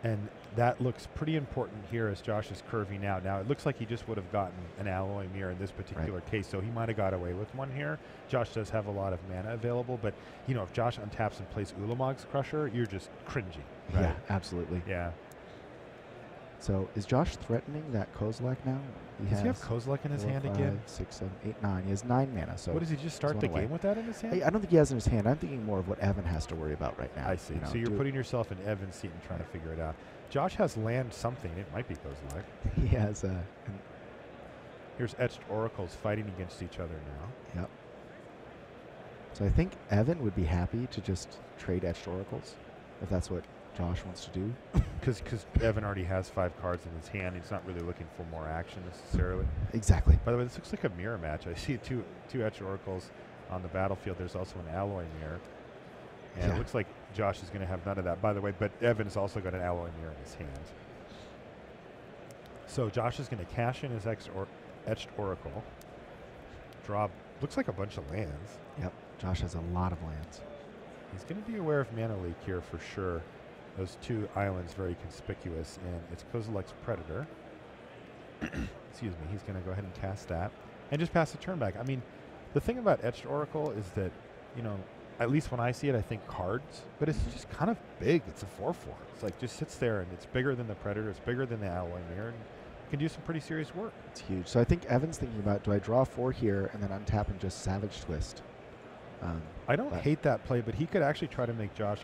And that looks pretty important here as Josh is curving out. Now, it looks like he just would have gotten an Alloy Mirror in this particular case, so he might have got away with one here. Josh does have a lot of mana available, but, you know, if Josh untaps and plays Ulamog's Crusher, you're just cringing, right? Yeah, absolutely. Yeah. So, is Josh threatening that Kozilek now? Does he have Kozilek in his hand again? 6, 7, 8, 9. He has 9 mana. So what, does he just start the game with that in his hand? I don't think he has in his hand. I'm thinking more of what Evan has to worry about right now. I see. So you're putting yourself in Evan's seat and trying to figure it out. Josh has land something. It might be Kozilek. He has here's Etched Oracles fighting against each other now. Yep. So I think Evan would be happy to just trade Etched Oracles if that's what Josh wants to do. Because Evan already has 5 cards in his hand. He's not really looking for more action necessarily. Exactly. By the way, this looks like a mirror match. I see two Etched Oracles on the battlefield. There's also an Alloy Mirror. And it looks like Josh is going to have none of that, by the way, but Evan's also got an Alloy Mirror in his hand. So Josh is going to cash in his Etched Oracle. Draw, looks like a bunch of lands. Yep. Josh has a lot of lands. He's going to be aware of mana leak here for sure. Those 2 islands very conspicuous, and it's Kozilek's Predator. Excuse me. He's going to go ahead and cast that and just pass the turn back. I mean, the thing about Etched Oracle is that, you know, at least when I see it, I think cards, but it's just kind of big. It's a 4/4. It's like just sits there, and it's bigger than the Predator. It's bigger than the Alloy Mirror, and can do some pretty serious work. It's huge. So I think Evan's thinking about, do I draw 4 here and then untap and just Savage Twist? I don't hate that play, but he could actually try to make Josh,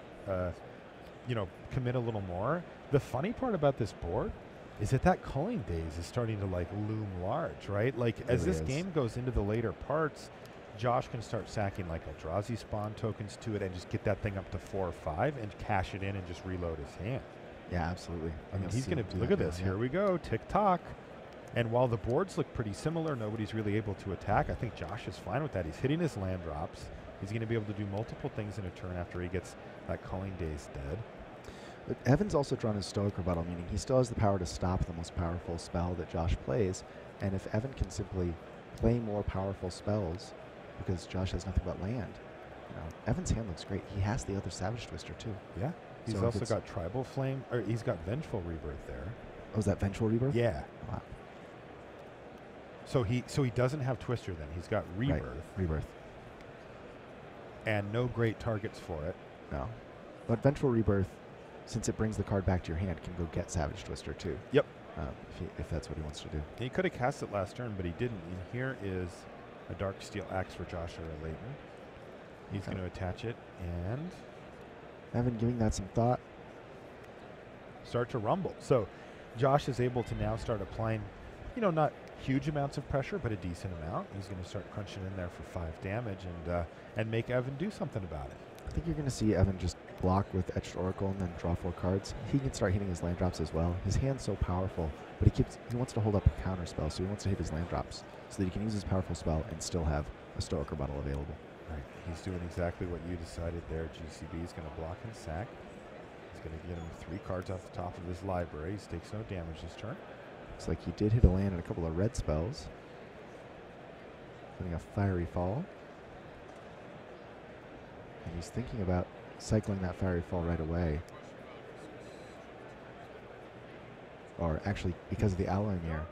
you know, commit a little more. The funny part about this board is that Culling Days is starting to like loom large, right? Like as this game goes into the later parts, Josh can start sacking like Eldrazi spawn tokens to it and just get that thing up to 4 or 5 and cash it in and just reload his hand. Yeah, absolutely. I mean, he's going to look at this. Here we go, tick-tock. And while the boards look pretty similar, nobody's really able to attack. I think Josh is fine with that. He's hitting his land drops. He's going to be able to do multiple things in a turn after he gets that Culling Days dead. But Evan's also drawn his Stoic Rebuttal, meaning he still has the power to stop the most powerful spell that Josh plays. And if Evan can simply play more powerful spells, because Josh has nothing but land, you know, Evan's hand looks great. He has the other Savage Twister too. Yeah. He's so also got Tribal Flame, or he's got Vengeful Rebirth there. Oh, is that Vengeful Rebirth? Yeah. Wow. So he doesn't have Twister then. He's got Rebirth. Right. Rebirth. And no great targets for it. No. But Vengeful Rebirth, since it brings the card back to your hand, can go get Savage Twister too. Yep. If that's what he wants to do. He could have cast it last turn, but he didn't. And here is a Dark Steel Axe for Joshua Layton. He's going to attach it and Evan giving that some thought. Start to rumble. So Josh is able to now start applying, you know, not huge amounts of pressure, but a decent amount. He's going to start crunching in there for 5 damage and make Evan do something about it. I think you're going to see Evan just block with Etched Oracle and then draw 4 cards. He can start hitting his land drops as well. His hand's so powerful, but he wants to hold up a counter spell, so he wants to hit his land drops so that he can use his powerful spell and still have a Stoic Rebuttal available. Right. He's doing exactly what you decided there. GCB is going to block and sack. He's going to get him 3 cards off the top of his library. He takes no damage this turn. Looks like he did hit a land and a couple of red spells. Putting a Fiery Fall. And he's thinking about cycling that Fiery Fall right away. Or actually, because of the Alloy Mirror.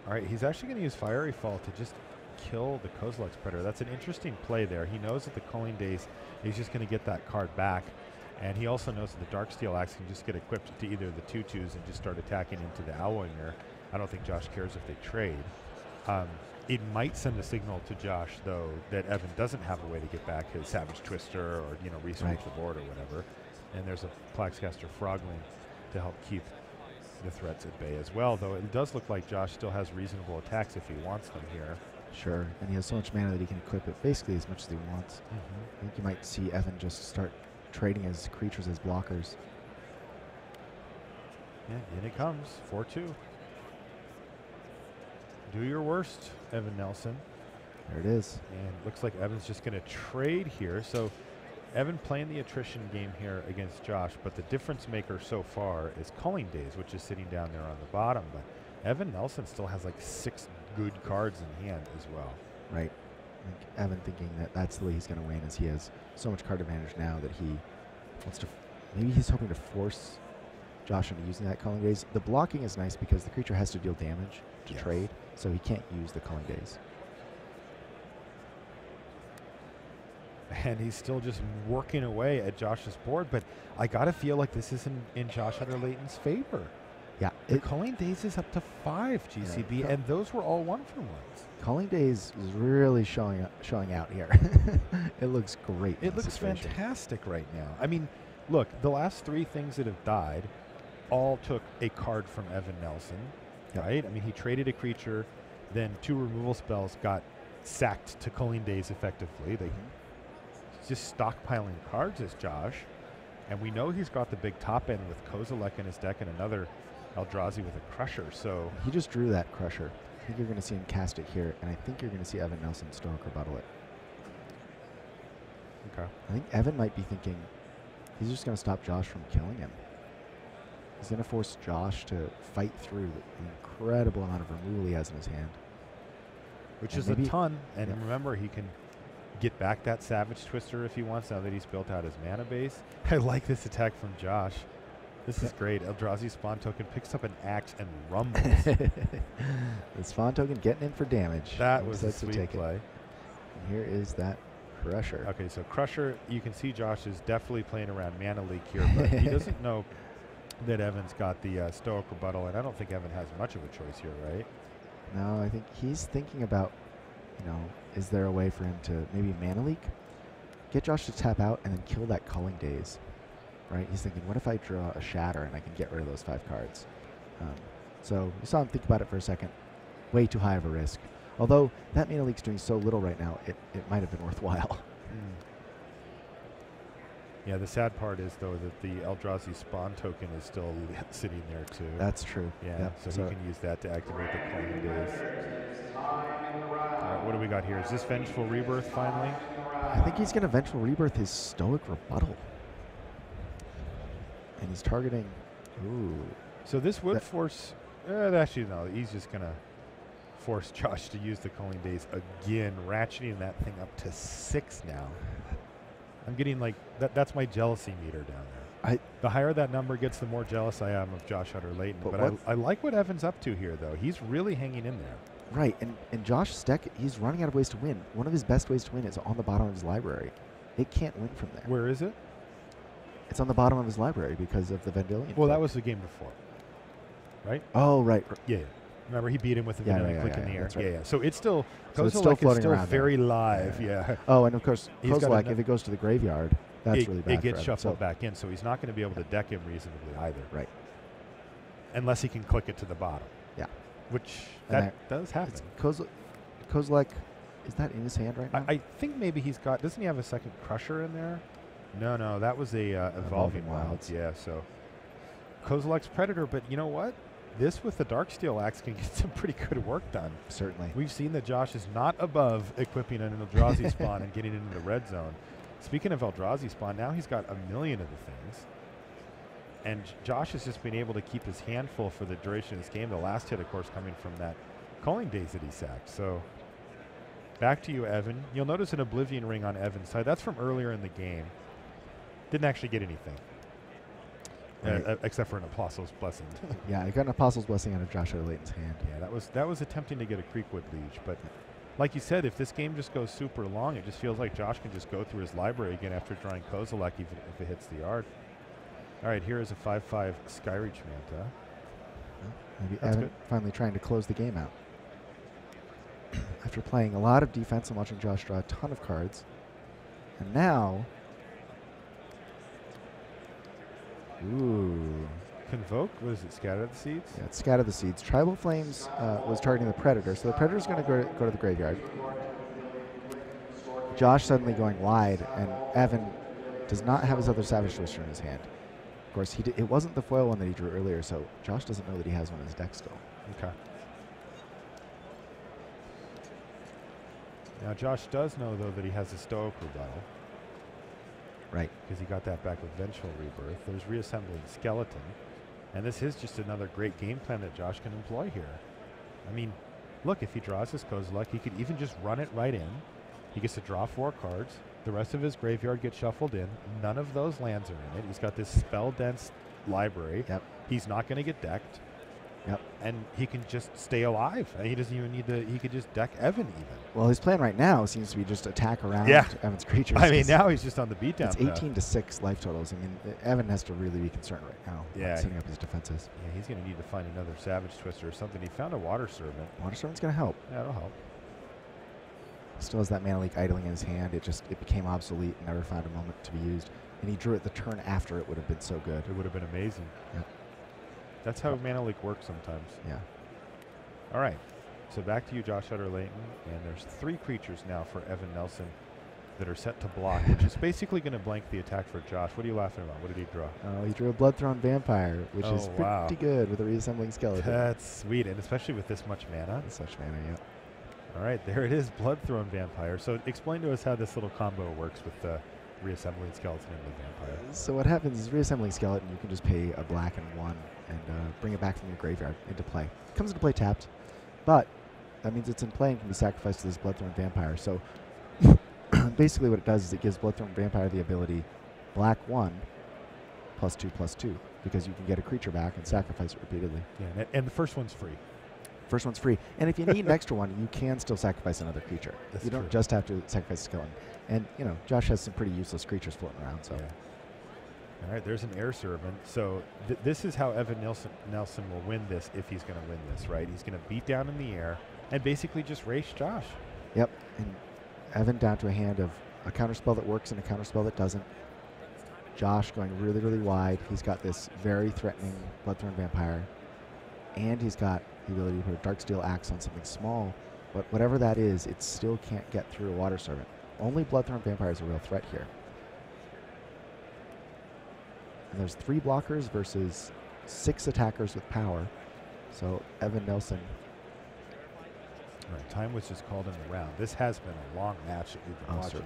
All right, he's actually going to use Fiery Fall to just kill the Kozilek's Predator. That's an interesting play there. He knows that the Culling Days, he's just going to get that card back. And he also knows that the Dark Steel Axe can just get equipped to either the 2/2s and just start attacking into the Alloy Mirror. I don't think Josh cares if they trade. It might send a signal to Josh, though, that Evan doesn't have a way to get back his Savage Twister or, you know, research the board or whatever. And there's a Plaguecaster Frogling to help keep the threats at bay as well, though it does look like Josh still has reasonable attacks if he wants them here. Sure, and he has so much mana that he can equip it basically as much as he wants. I think you might see Evan just start trading his creatures as blockers. Yeah, in it comes, 4/2. Do your worst, Evan Nelson. There it is. And looks like Evan's just going to trade here. So Evan playing the attrition game here against Josh, but the difference maker so far is Culling Days, which is sitting down there on the bottom. But Evan Nelson still has like 6 good cards in hand as well. Right. I think Evan thinking that that's the way he's going to win, as he has so much card advantage now that he wants to, maybe he's hoping to force Josh into using that Culling Days. The blocking is nice because the creature has to deal damage to trade, so he can't use the Culling Days. And he's still just working away at Josh's board, but I got to feel like this is in Josh Layton's favor. Yeah. The Culling Days is up to 5 GCB, and those were all 1-for-1s. Culling Days is really showing out here. It looks great. It looks fantastic right now. I mean, look, the last 3 things that have died all took a card from Evan Nelson, right? I mean, he traded a creature, then 2 removal spells got sacked to Culling Days effectively. They just stockpiling cards as Josh, and we know he's got the big top end with Kozilek in his deck and another Eldrazi with a Crusher. So he just drew that Crusher. I think you're going to see him cast it here, and I think you're going to see Evan Nelson Stoic Rebuttal it. Okay. I think Evan might be thinking he's just going to stop Josh from killing him. He's going to force Josh to fight through the incredible amount of removal he has in his hand. Which is a ton, and remember, he can get back that Savage Twister if he wants now that he's built out his mana base. I like this attack from Josh. This is great. Eldrazi Spawn Token picks up an axe and rumbles. The Spawn Token getting in for damage. That was a sweet play. And here is that Crusher. Okay, so Crusher, you can see Josh is definitely playing around Mana Leak here, but he doesn't know that Evan's got the Stoic Rebuttal, and I don't think Evan has much of a choice here, right? No, I think he's thinking about, is there a way for him to maybe Mana Leak, get Josh to tap out, and then kill that Culling Daze, right? He's thinking, what if I draw a Shatter and I can get rid of those 5 cards? So you saw him think about it for a second. Way too high of a risk. Although that Mana Leak's doing so little right now, it might have been worthwhile. Yeah, the sad part is, though, that the Eldrazi Spawn Token is still sitting there, too. That's true. Yeah, yep. so he can use that to activate the Culling Daze. All right, what do we got here? Is this Vengeful Rebirth, finally? I think he's going to Vengeful Rebirth his Stoic Rebuttal. And he's targeting... Ooh. So this would force... actually, no, he's just going to force Josh to use the Culling Daze again, ratcheting that thing up to 6 now. I'm getting like that's my jealousy meter down there. The higher that number gets, the more jealous I am of Josh Hutter-Layton. But I like what Evan's up to here, though. He's really hanging in there. Right, and Josh's deck, he's running out of ways to win. One of his best ways to win is on the bottom of his library. It can't win from there. Where is it? It's on the bottom of his library because of the Vendilion. Well, that was the game before, right? Oh, right. Yeah. Remember, he beat him with the Vendilion click in the air. Right. Yeah. So it's still, so it's still floating around very live. Yeah. Oh, and of course, Kozilek, if it goes to the graveyard, that's really bad. It gets shuffled back in, so he's not going to be able to deck him reasonably either. Right. Unless he can click it to the bottom. Yeah. Which that does happen. Kozilek, is that in his hand right now? I think maybe he's got. Doesn't he have a second Crusher in there? No, that was a Evolving Wilds. Yeah. So Kozilek's Predator, but you know what? This with the Darksteel Axe can get some pretty good work done. Certainly. We've seen that Josh is not above equipping an Eldrazi Spawn and getting into the red zone. Speaking of Eldrazi Spawn, now he's got a million of the things. And Josh has just been able to keep his hand full for the duration of this game. The last hit, of course, coming from that Culling Daze that he sacked. So back to you, Evan. You'll notice an Oblivion Ring on Evan's side. That's from earlier in the game. Didn't actually get anything. Right. Except for an Apostle's Blessing. Yeah, I got an Apostle's Blessing out of Josh Layton's hand. Yeah, that was attempting to get a Creekwood Liege. But like you said, if this game just goes super long, it just feels like Josh can just go through his library again after drawing Kozilek, even if it hits the yard. All right, here is a 5/5 Skyreach Manta. Maybe Evan finally trying to close the game out. After playing a lot of defense and watching Josh draw a ton of cards. And now... Ooh. Convoke? What is it? Scatter the Seeds? Yeah, it's Scatter the Seeds. Tribal Flames was targeting the Predator, so the Predator's going to go to the graveyard. Josh suddenly going wide, and Evan does not have his other Savage Twister in his hand. Of course, it wasn't the foil one that he drew earlier, so Josh doesn't know that he has one in his deck still. Okay. Now, Josh does know, though, that he has a Stoic Rebuttal. Right. Because he got that back with Vengeful Rebirth. There's Reassembling Skeleton. And this is just another great game plan that Josh can employ here. I mean, look, if he draws his Kozilek, he could even just run it right in. He gets to draw 4 cards. The rest of his graveyard gets shuffled in. None of those lands are in it. He's got this spell-dense library. Yep. He's not going to get decked. Yep. And he can just stay alive. He doesn't even need to, he could just deck Evan even. Well, his plan right now seems to be just attack around Evan's creatures. I mean, now he's just on the beatdown. It's 18-6 life totals. I mean, Evan has to really be concerned right now. Yeah. Setting up his defenses. Yeah, he's going to need to find another Savage Twister or something. He found a Water Servant. Water Servant's going to help. Yeah, it'll help. Still has that Mana Leak idling in his hand. It became obsolete and never found a moment to be used. And he drew it the turn after it would have been so good. It would have been amazing. Yep. That's how Mana Leak works sometimes. Yeah. All right. So back to you, Josh Hutter-Layton. And there's 3 creatures now for Evan Nelson that are set to block, which is basically going to blank the attack for Josh. What are you laughing about? What did he draw? Oh, he drew a Bloodthorn Vampire, which is pretty good with a Reassembling Skeleton. That's sweet, and especially with this much mana. This much mana, yeah. All right, there it is, Bloodthorn Vampire. So explain to us how this little combo works with the Reassembling Skeleton and the Vampire. So what happens is Reassembling Skeleton, you can just pay a black and 1 and bring it back from your graveyard into play. It comes into play tapped, but that means it's in play and can be sacrificed to this Bloodthorn Vampire. So Basically what it does is it gives Bloodthorn Vampire the ability black 1 +2/+2 because you can get a creature back and sacrifice it repeatedly. Yeah, and the first one's free. First one's free. And if you need an extra one, you can still sacrifice another creature. That's you don't true. just have to sacrifice a skeleton. And, you know, Josh has some pretty useless creatures floating around. So. Yeah. All right, there's an Air Servant. So this is how Evan Nelson will win this if he's going to win this, right? He's going to beat down in the air and basically just race Josh. Yep. And Evan down to a hand of a counterspell that works and a counterspell that doesn't. Josh going really, really wide. He's got this very threatening Bloodthorn Vampire. And he's got the ability to put a Darksteel Axe on something small. But whatever that is, it still can't get through a Water Servant. Only Bloodthorn Vampire is a real threat here. And there's 3 blockers versus 6 attackers with power. So Evan Nelson. All right, time was just called in the round. This has been a long match that we've been watching.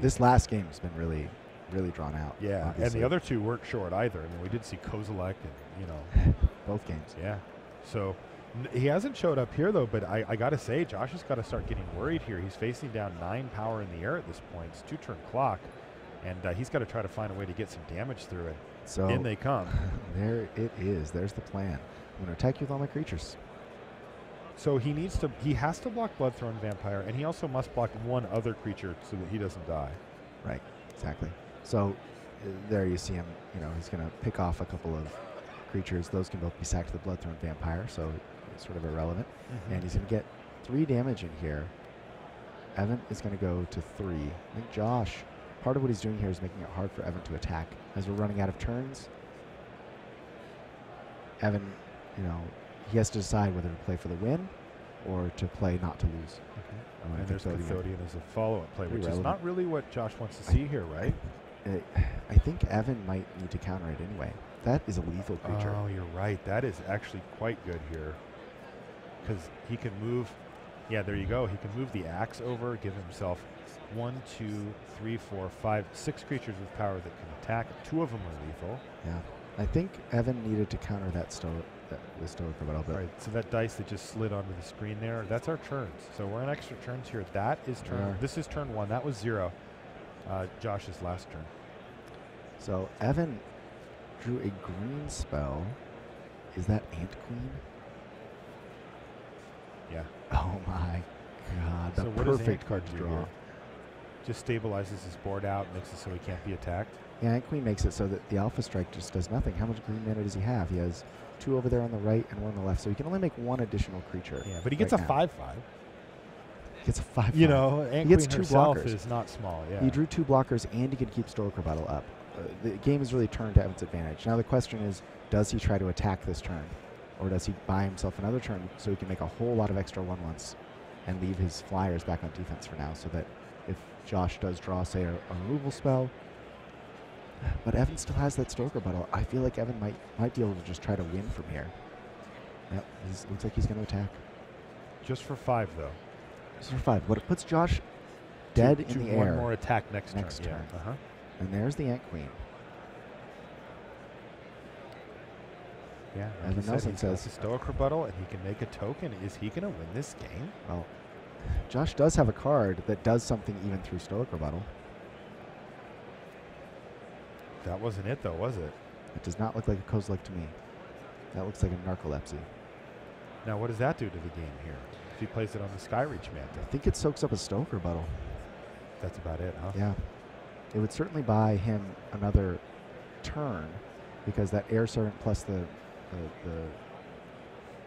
This last game has been really, really drawn out. Yeah, obviously. and the other 2 weren't short either. I mean, we did see Kozilek and, you know. Both games. Yeah. So he hasn't showed up here, though, but I got to say, Josh has got to start getting worried here. He's facing down 9 power in the air at this point. It's 2-turn clock, and he's got to try to find a way to get some damage through it. So in they come. There it is. There's the plan. I'm going to attack you with all my creatures. So he has to block Bloodthorn Vampire, and he also must block one other creature so that he doesn't die. Right, exactly. So there you see him, you know, he's going to pick off a couple of creatures. Those can both be sacked to the Bloodthorn Vampire, so it's sort of irrelevant. And he's going to get 3 damage in here. Evan is going to go to 3. I think Josh, part of what he's doing here is making it hard for Evan to attack. As we're running out of turns, Evan, you know, he has to decide whether to play for the win or to play not to lose. And there's Cathodian as a follow-up play, which is not really what Josh wants to see here, right? I think Evan might need to counter it anyway. That is a lethal creature. Oh, you're right. That is actually quite good here. Because he can move. Yeah, there you go. He can move the axe over, give himself 1, 2, 3, 4, 5, 6 creatures with power that can attack. 2 of them are lethal. Yeah. I think Evan needed to counter that the Stoic Rebuttal. Right, so that dice that just slid onto the screen there, that's our turns. So we're in extra turns here. That is turn. This is turn 1. That was 0. Josh's last turn. So Evan drew a green spell. Is that Ant Queen? Yeah. Oh my God! The so what perfect card to draw. Here? Just stabilizes his board out, makes it so he can't be attacked. Yeah, Ant Queen makes it so that the Alpha Strike just does nothing. How much green mana does he have? He has 2 over there on the right and 1 on the left, so he can only make 1 additional creature. Yeah, but he gets a 5/5. He gets a 5/5. You know, Ant he gets Queen 2 herself blockers. is not small. Yeah. He drew 2 blockers, and he can keep Stoic Rebuttal up. The game is really turned to Evan's advantage. Now the question is, does he try to attack this turn? Or does he buy himself another turn so he can make a whole lot of extra 1/1s and leave his flyers back on defense for now, so that if Josh does draw, say, a removal spell, but Evan still has that Stoic Rebuttal, I feel like Evan might be able to just try to win from here. Yep, looks like he's going to attack. Just for 5, though. Just for 5. But it puts Josh dead in the air. 1 more attack next turn. Yeah. And there's the Ant Queen. Yeah, Evan Nelson says a Stoic Rebuttal, and he can make a token. Is he going to win this game? Well, Josh does have a card that does something even through Stoic Rebuttal. That wasn't it, though, was it? It does not look like a Kozilek to me. That looks like a Narcolepsy. Now, what does that do to the game here? If he plays it on the Skyreach Manta? I think it soaks up a Stoic Rebuttal. That's about it, huh? Yeah. It would certainly buy him another turn, because that Air Servant plus the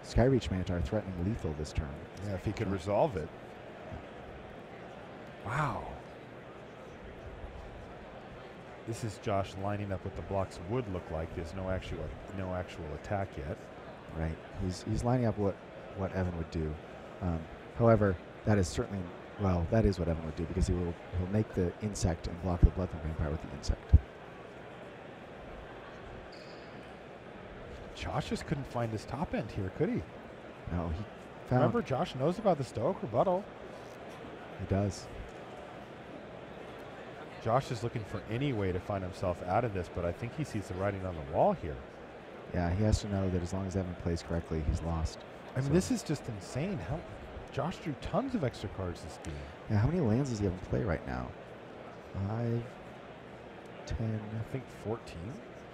Skyreach Manta are threatening lethal this turn. Yeah, if he could resolve it. Wow. This is Josh lining up what the blocks would look like. There's no actual attack yet. Right. He's lining up what Evan would do. However, that is certainly, well, that is what Evan would do, because he'll make the insect and block the Bloodthorn Vampire with the insect. Josh just couldn't find his top end here, could he? No, he found... Remember, Josh knows about the Stoic Rebuttal. He does. Josh is looking for any way to find himself out of this, but I think he sees the writing on the wall here. Yeah, he has to know that as long as Evan plays correctly, he's lost. I mean, this is just insane. Josh drew tons of extra cards this game. Yeah, how many lands does he have in play right now? 5, 10. I think 14.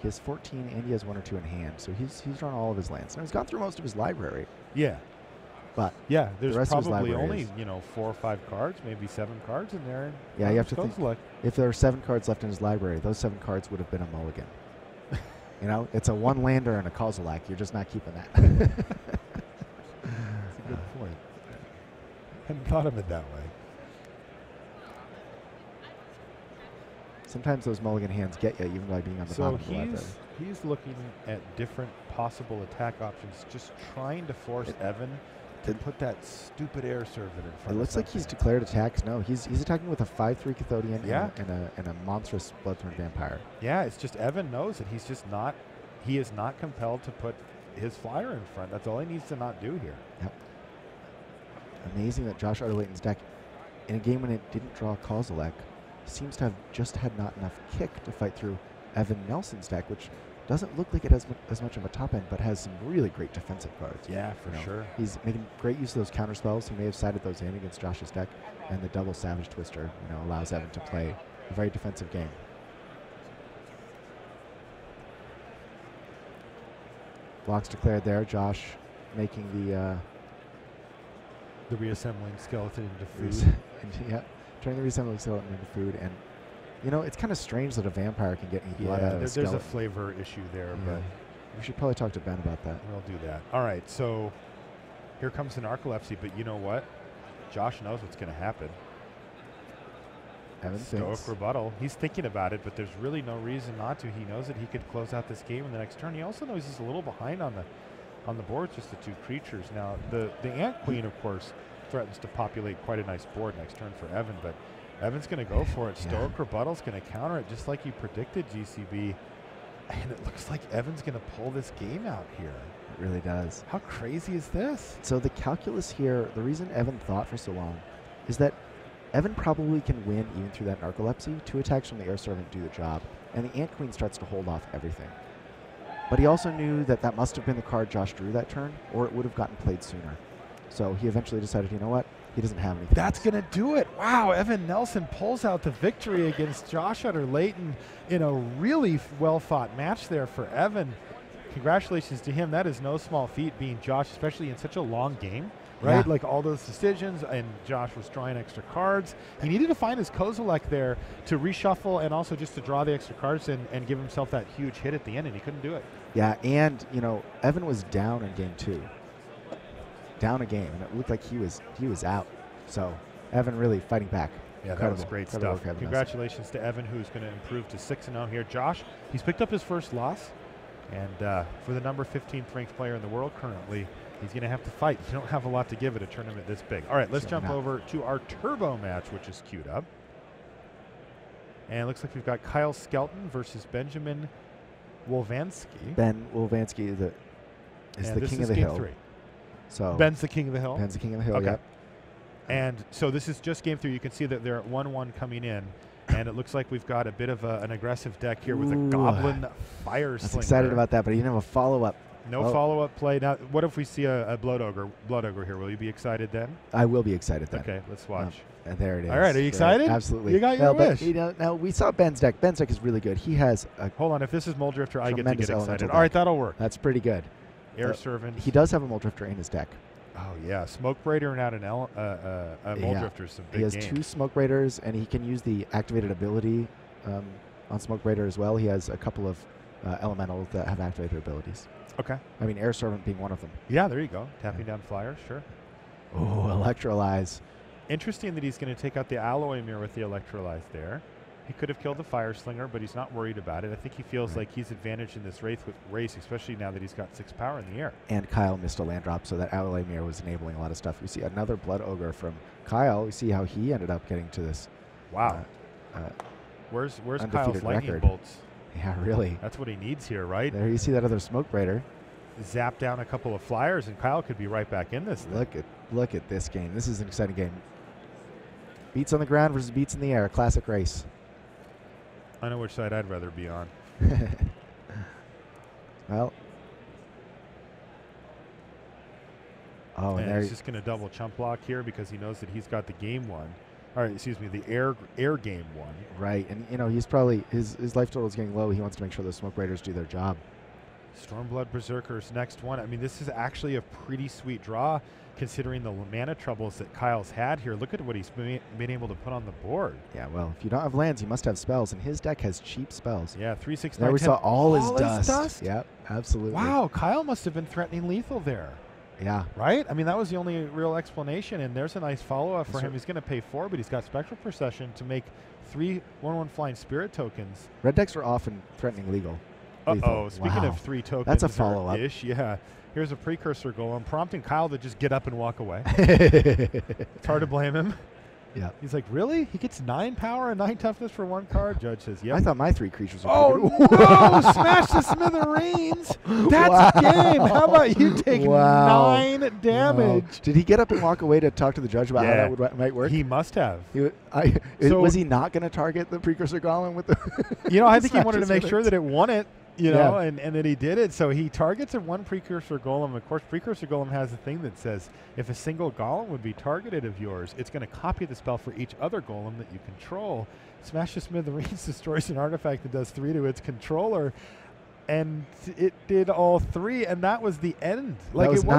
He has 14, and he has 1 or 2 in hand. So he's drawn all of his lands. Now he's gone through most of his library. Yeah. But yeah, there's the rest of his probably library only, you know, 4 or 5 cards, maybe 7 cards in there. Yeah, you have to think, if there are 7 cards left in his library, those 7 cards would have been a mulligan. You know, it's a 1-lander and a Kozilek. You're just not keeping that. That's a good point. Hadn't thought of it that way. Sometimes those mulligan hands get you, even by being on the bottom of the library. So he's looking at different possible attack options, just trying to force Evan to put that stupid air servant in front. It looks like he's declared attacks. No, he's attacking with a 5/3 Cathodian and a monstrous Bloodthorn Vampire. Yeah, it's just Evan knows that he's just not. He is not compelled to put his flyer in front. That's all he needs to not do here. Yep. Amazing that Josh Arter-Layton's deck, in a game when it didn't draw Kozilek, seems to have just had not enough kick to fight through Evan Nelson's deck, which doesn't look like it has as much of a top end, but has some really great defensive cards. Yeah, for sure. He's making great use of those counter spells. He may have sided those in against Josh's deck, and the double Savage Twister, you know, allows Evan to play a very defensive game. Blocks declared there. Josh making the reassembling skeleton into food. Yeah, turning the reassembling skeleton into food, and you know, it's kind of strange that a vampire can get any blood out of a skeleton. There's a flavor issue there, but we should probably talk to Ben about that. We'll do that. All right, so here comes the narcolepsy, but you know what? Josh knows what's going to happen. Evan Stoic rebuttal. He's thinking about it, but there's really no reason not to. He knows that he could close out this game in the next turn. He also knows he's a little behind on the board, just the 2 creatures. Now, the Ant Queen, of course, threatens to populate quite a nice board next turn for Evan, but Evan's going to go for it. Stoic Rebuttal's going to counter it just like you predicted, GCB. And it looks like Evan's going to pull this game out here. It really does. How crazy is this? So the calculus here, the reason Evan thought for so long is that Evan probably can win even through that narcolepsy. 2 attacks from the Air Servant do the job, and the Ant Queen starts to hold off everything. But he also knew that that must have been the card Josh drew that turn, or it would have gotten played sooner. So he eventually decided, you know what? He doesn't have anything. That's going to do it. Wow, Evan Nelson pulls out the victory against Josh Arter-Layton in a really well-fought match there for Evan. Congratulations to him. That is no small feat, being Josh, especially in such a long game, right? Yeah. Like all those decisions, and Josh was drawing extra cards. He needed to find his Kozilek there to reshuffle and also just to draw the extra cards and give himself that huge hit at the end, and he couldn't do it. Yeah, and, you know, Evan was down in game 2. Down a game, and it looked like he was out. So Evan really fighting back. Yeah, incredible, that was great stuff. Congratulations to Evan, who's going to improve to 6-0 here. Josh, he's picked up his first loss, and for the number 15th ranked player in the world currently, he's going to have to fight. You don't have a lot to give at a tournament this big. All right, let's jump over to our turbo match, which is queued up. And it looks like we've got Kyle Skelton versus Benjamin Wolvansky. Ben Wolvansky is the king of the hill. 3. So Ben's the king of the hill? Ben's the king of the hill, okay. Yep. And so this is just game 3. You can see that they're at 1-1 coming in. And it looks like we've got a bit of an aggressive deck here with a Goblin Fire Slinger. I'm excited about that, but he didn't have a follow-up. No follow-up play. Now, what if we see a Blood Ogre here? Will you be excited then? I will be excited then. Okay, let's watch. And there it is. All right, are you excited? Absolutely. You got your wish. But, now, we saw Ben's deck. Ben's deck is really good. He has a Hold on, if this is Muldrifter, I get to get excited. Deck. All right, that'll work. That's pretty good. Air Servant. He does have a Muldrifter in his deck. Oh, yeah. Smoke Braider and out a Muldrifter, some big He has 2 Smoke Raiders, and he can use the activated ability on Smoke Raider as well. He has a couple of elementals that have activated abilities. Okay. I mean, Air Servant being one of them. Yeah, there you go. Tapping down flyers, sure. Oh, Electrolyze. Interesting that he's going to take out the Alloy Mirror with the Electrolyze there. He could have killed the Fire Slinger, but he's not worried about it. I think he feels like he's advantaged in this race, especially now that he's got 6 power in the air. And Kyle missed a land drop, so that Alloy Mirror was enabling a lot of stuff. We see another Blood Ogre from Kyle. We see how he ended up getting to this. Wow. Where's Kyle's lightning bolts? Yeah, really. That's what he needs here, right? There you see that other Smoke Raider. Zap down a couple of flyers, and Kyle could be right back in this. Look at this game. This is an exciting game. Beats on the ground versus beats in the air. Classic race. I know which side I'd rather be on. Well, Oh, and he's just going to double chump block here because he knows that he's got the game one. All right, excuse me, the air game one. Right, and you know he's probably his life total is getting low. He wants to make sure those Smoke Raiders do their job. Stormblood Berserker's next one. I mean, this is actually a pretty sweet draw considering the mana troubles that Kyle's had here. Look at what he's been able to put on the board. Yeah, well, if you don't have lands, you must have spells, and his deck has cheap spells. Yeah, 3, 6, 9, there we 10. saw all his dust. Yep, absolutely. Wow, Kyle must have been threatening lethal there. Yeah. Right? I mean, that was the only real explanation, and there's a nice follow-up for him. He's going to pay 4, but he's got Spectral Procession to make 3 1/1 flying spirit tokens. Red decks are often threatening lethal. Uh-oh, speaking of 3 tokens. That's a follow-up. Yeah. Here's a precursor golem, prompting Kyle to just get up and walk away. It's hard to blame him. Yeah. He's like, really? He gets 9 power and 9 toughness for 1 card? Judge says, yep. I thought my 3 creatures were no! Smash the smithereens! That's game! How about you take 9 damage? Wow. Did he get up and walk away to talk to the judge about how that might work? He must have. Was he not going to target the precursor golem with the I think he wanted to make sure that it won it. And that he did it. So he targets a 1 precursor golem. Of course, precursor golem has a thing that says if a single golem would be targeted of yours, it's going to copy the spell for each other golem that you control. Smash the Smithereens destroys an artifact that does 3 to its controller, and it did all 3, and that was the end. Like, it wasn't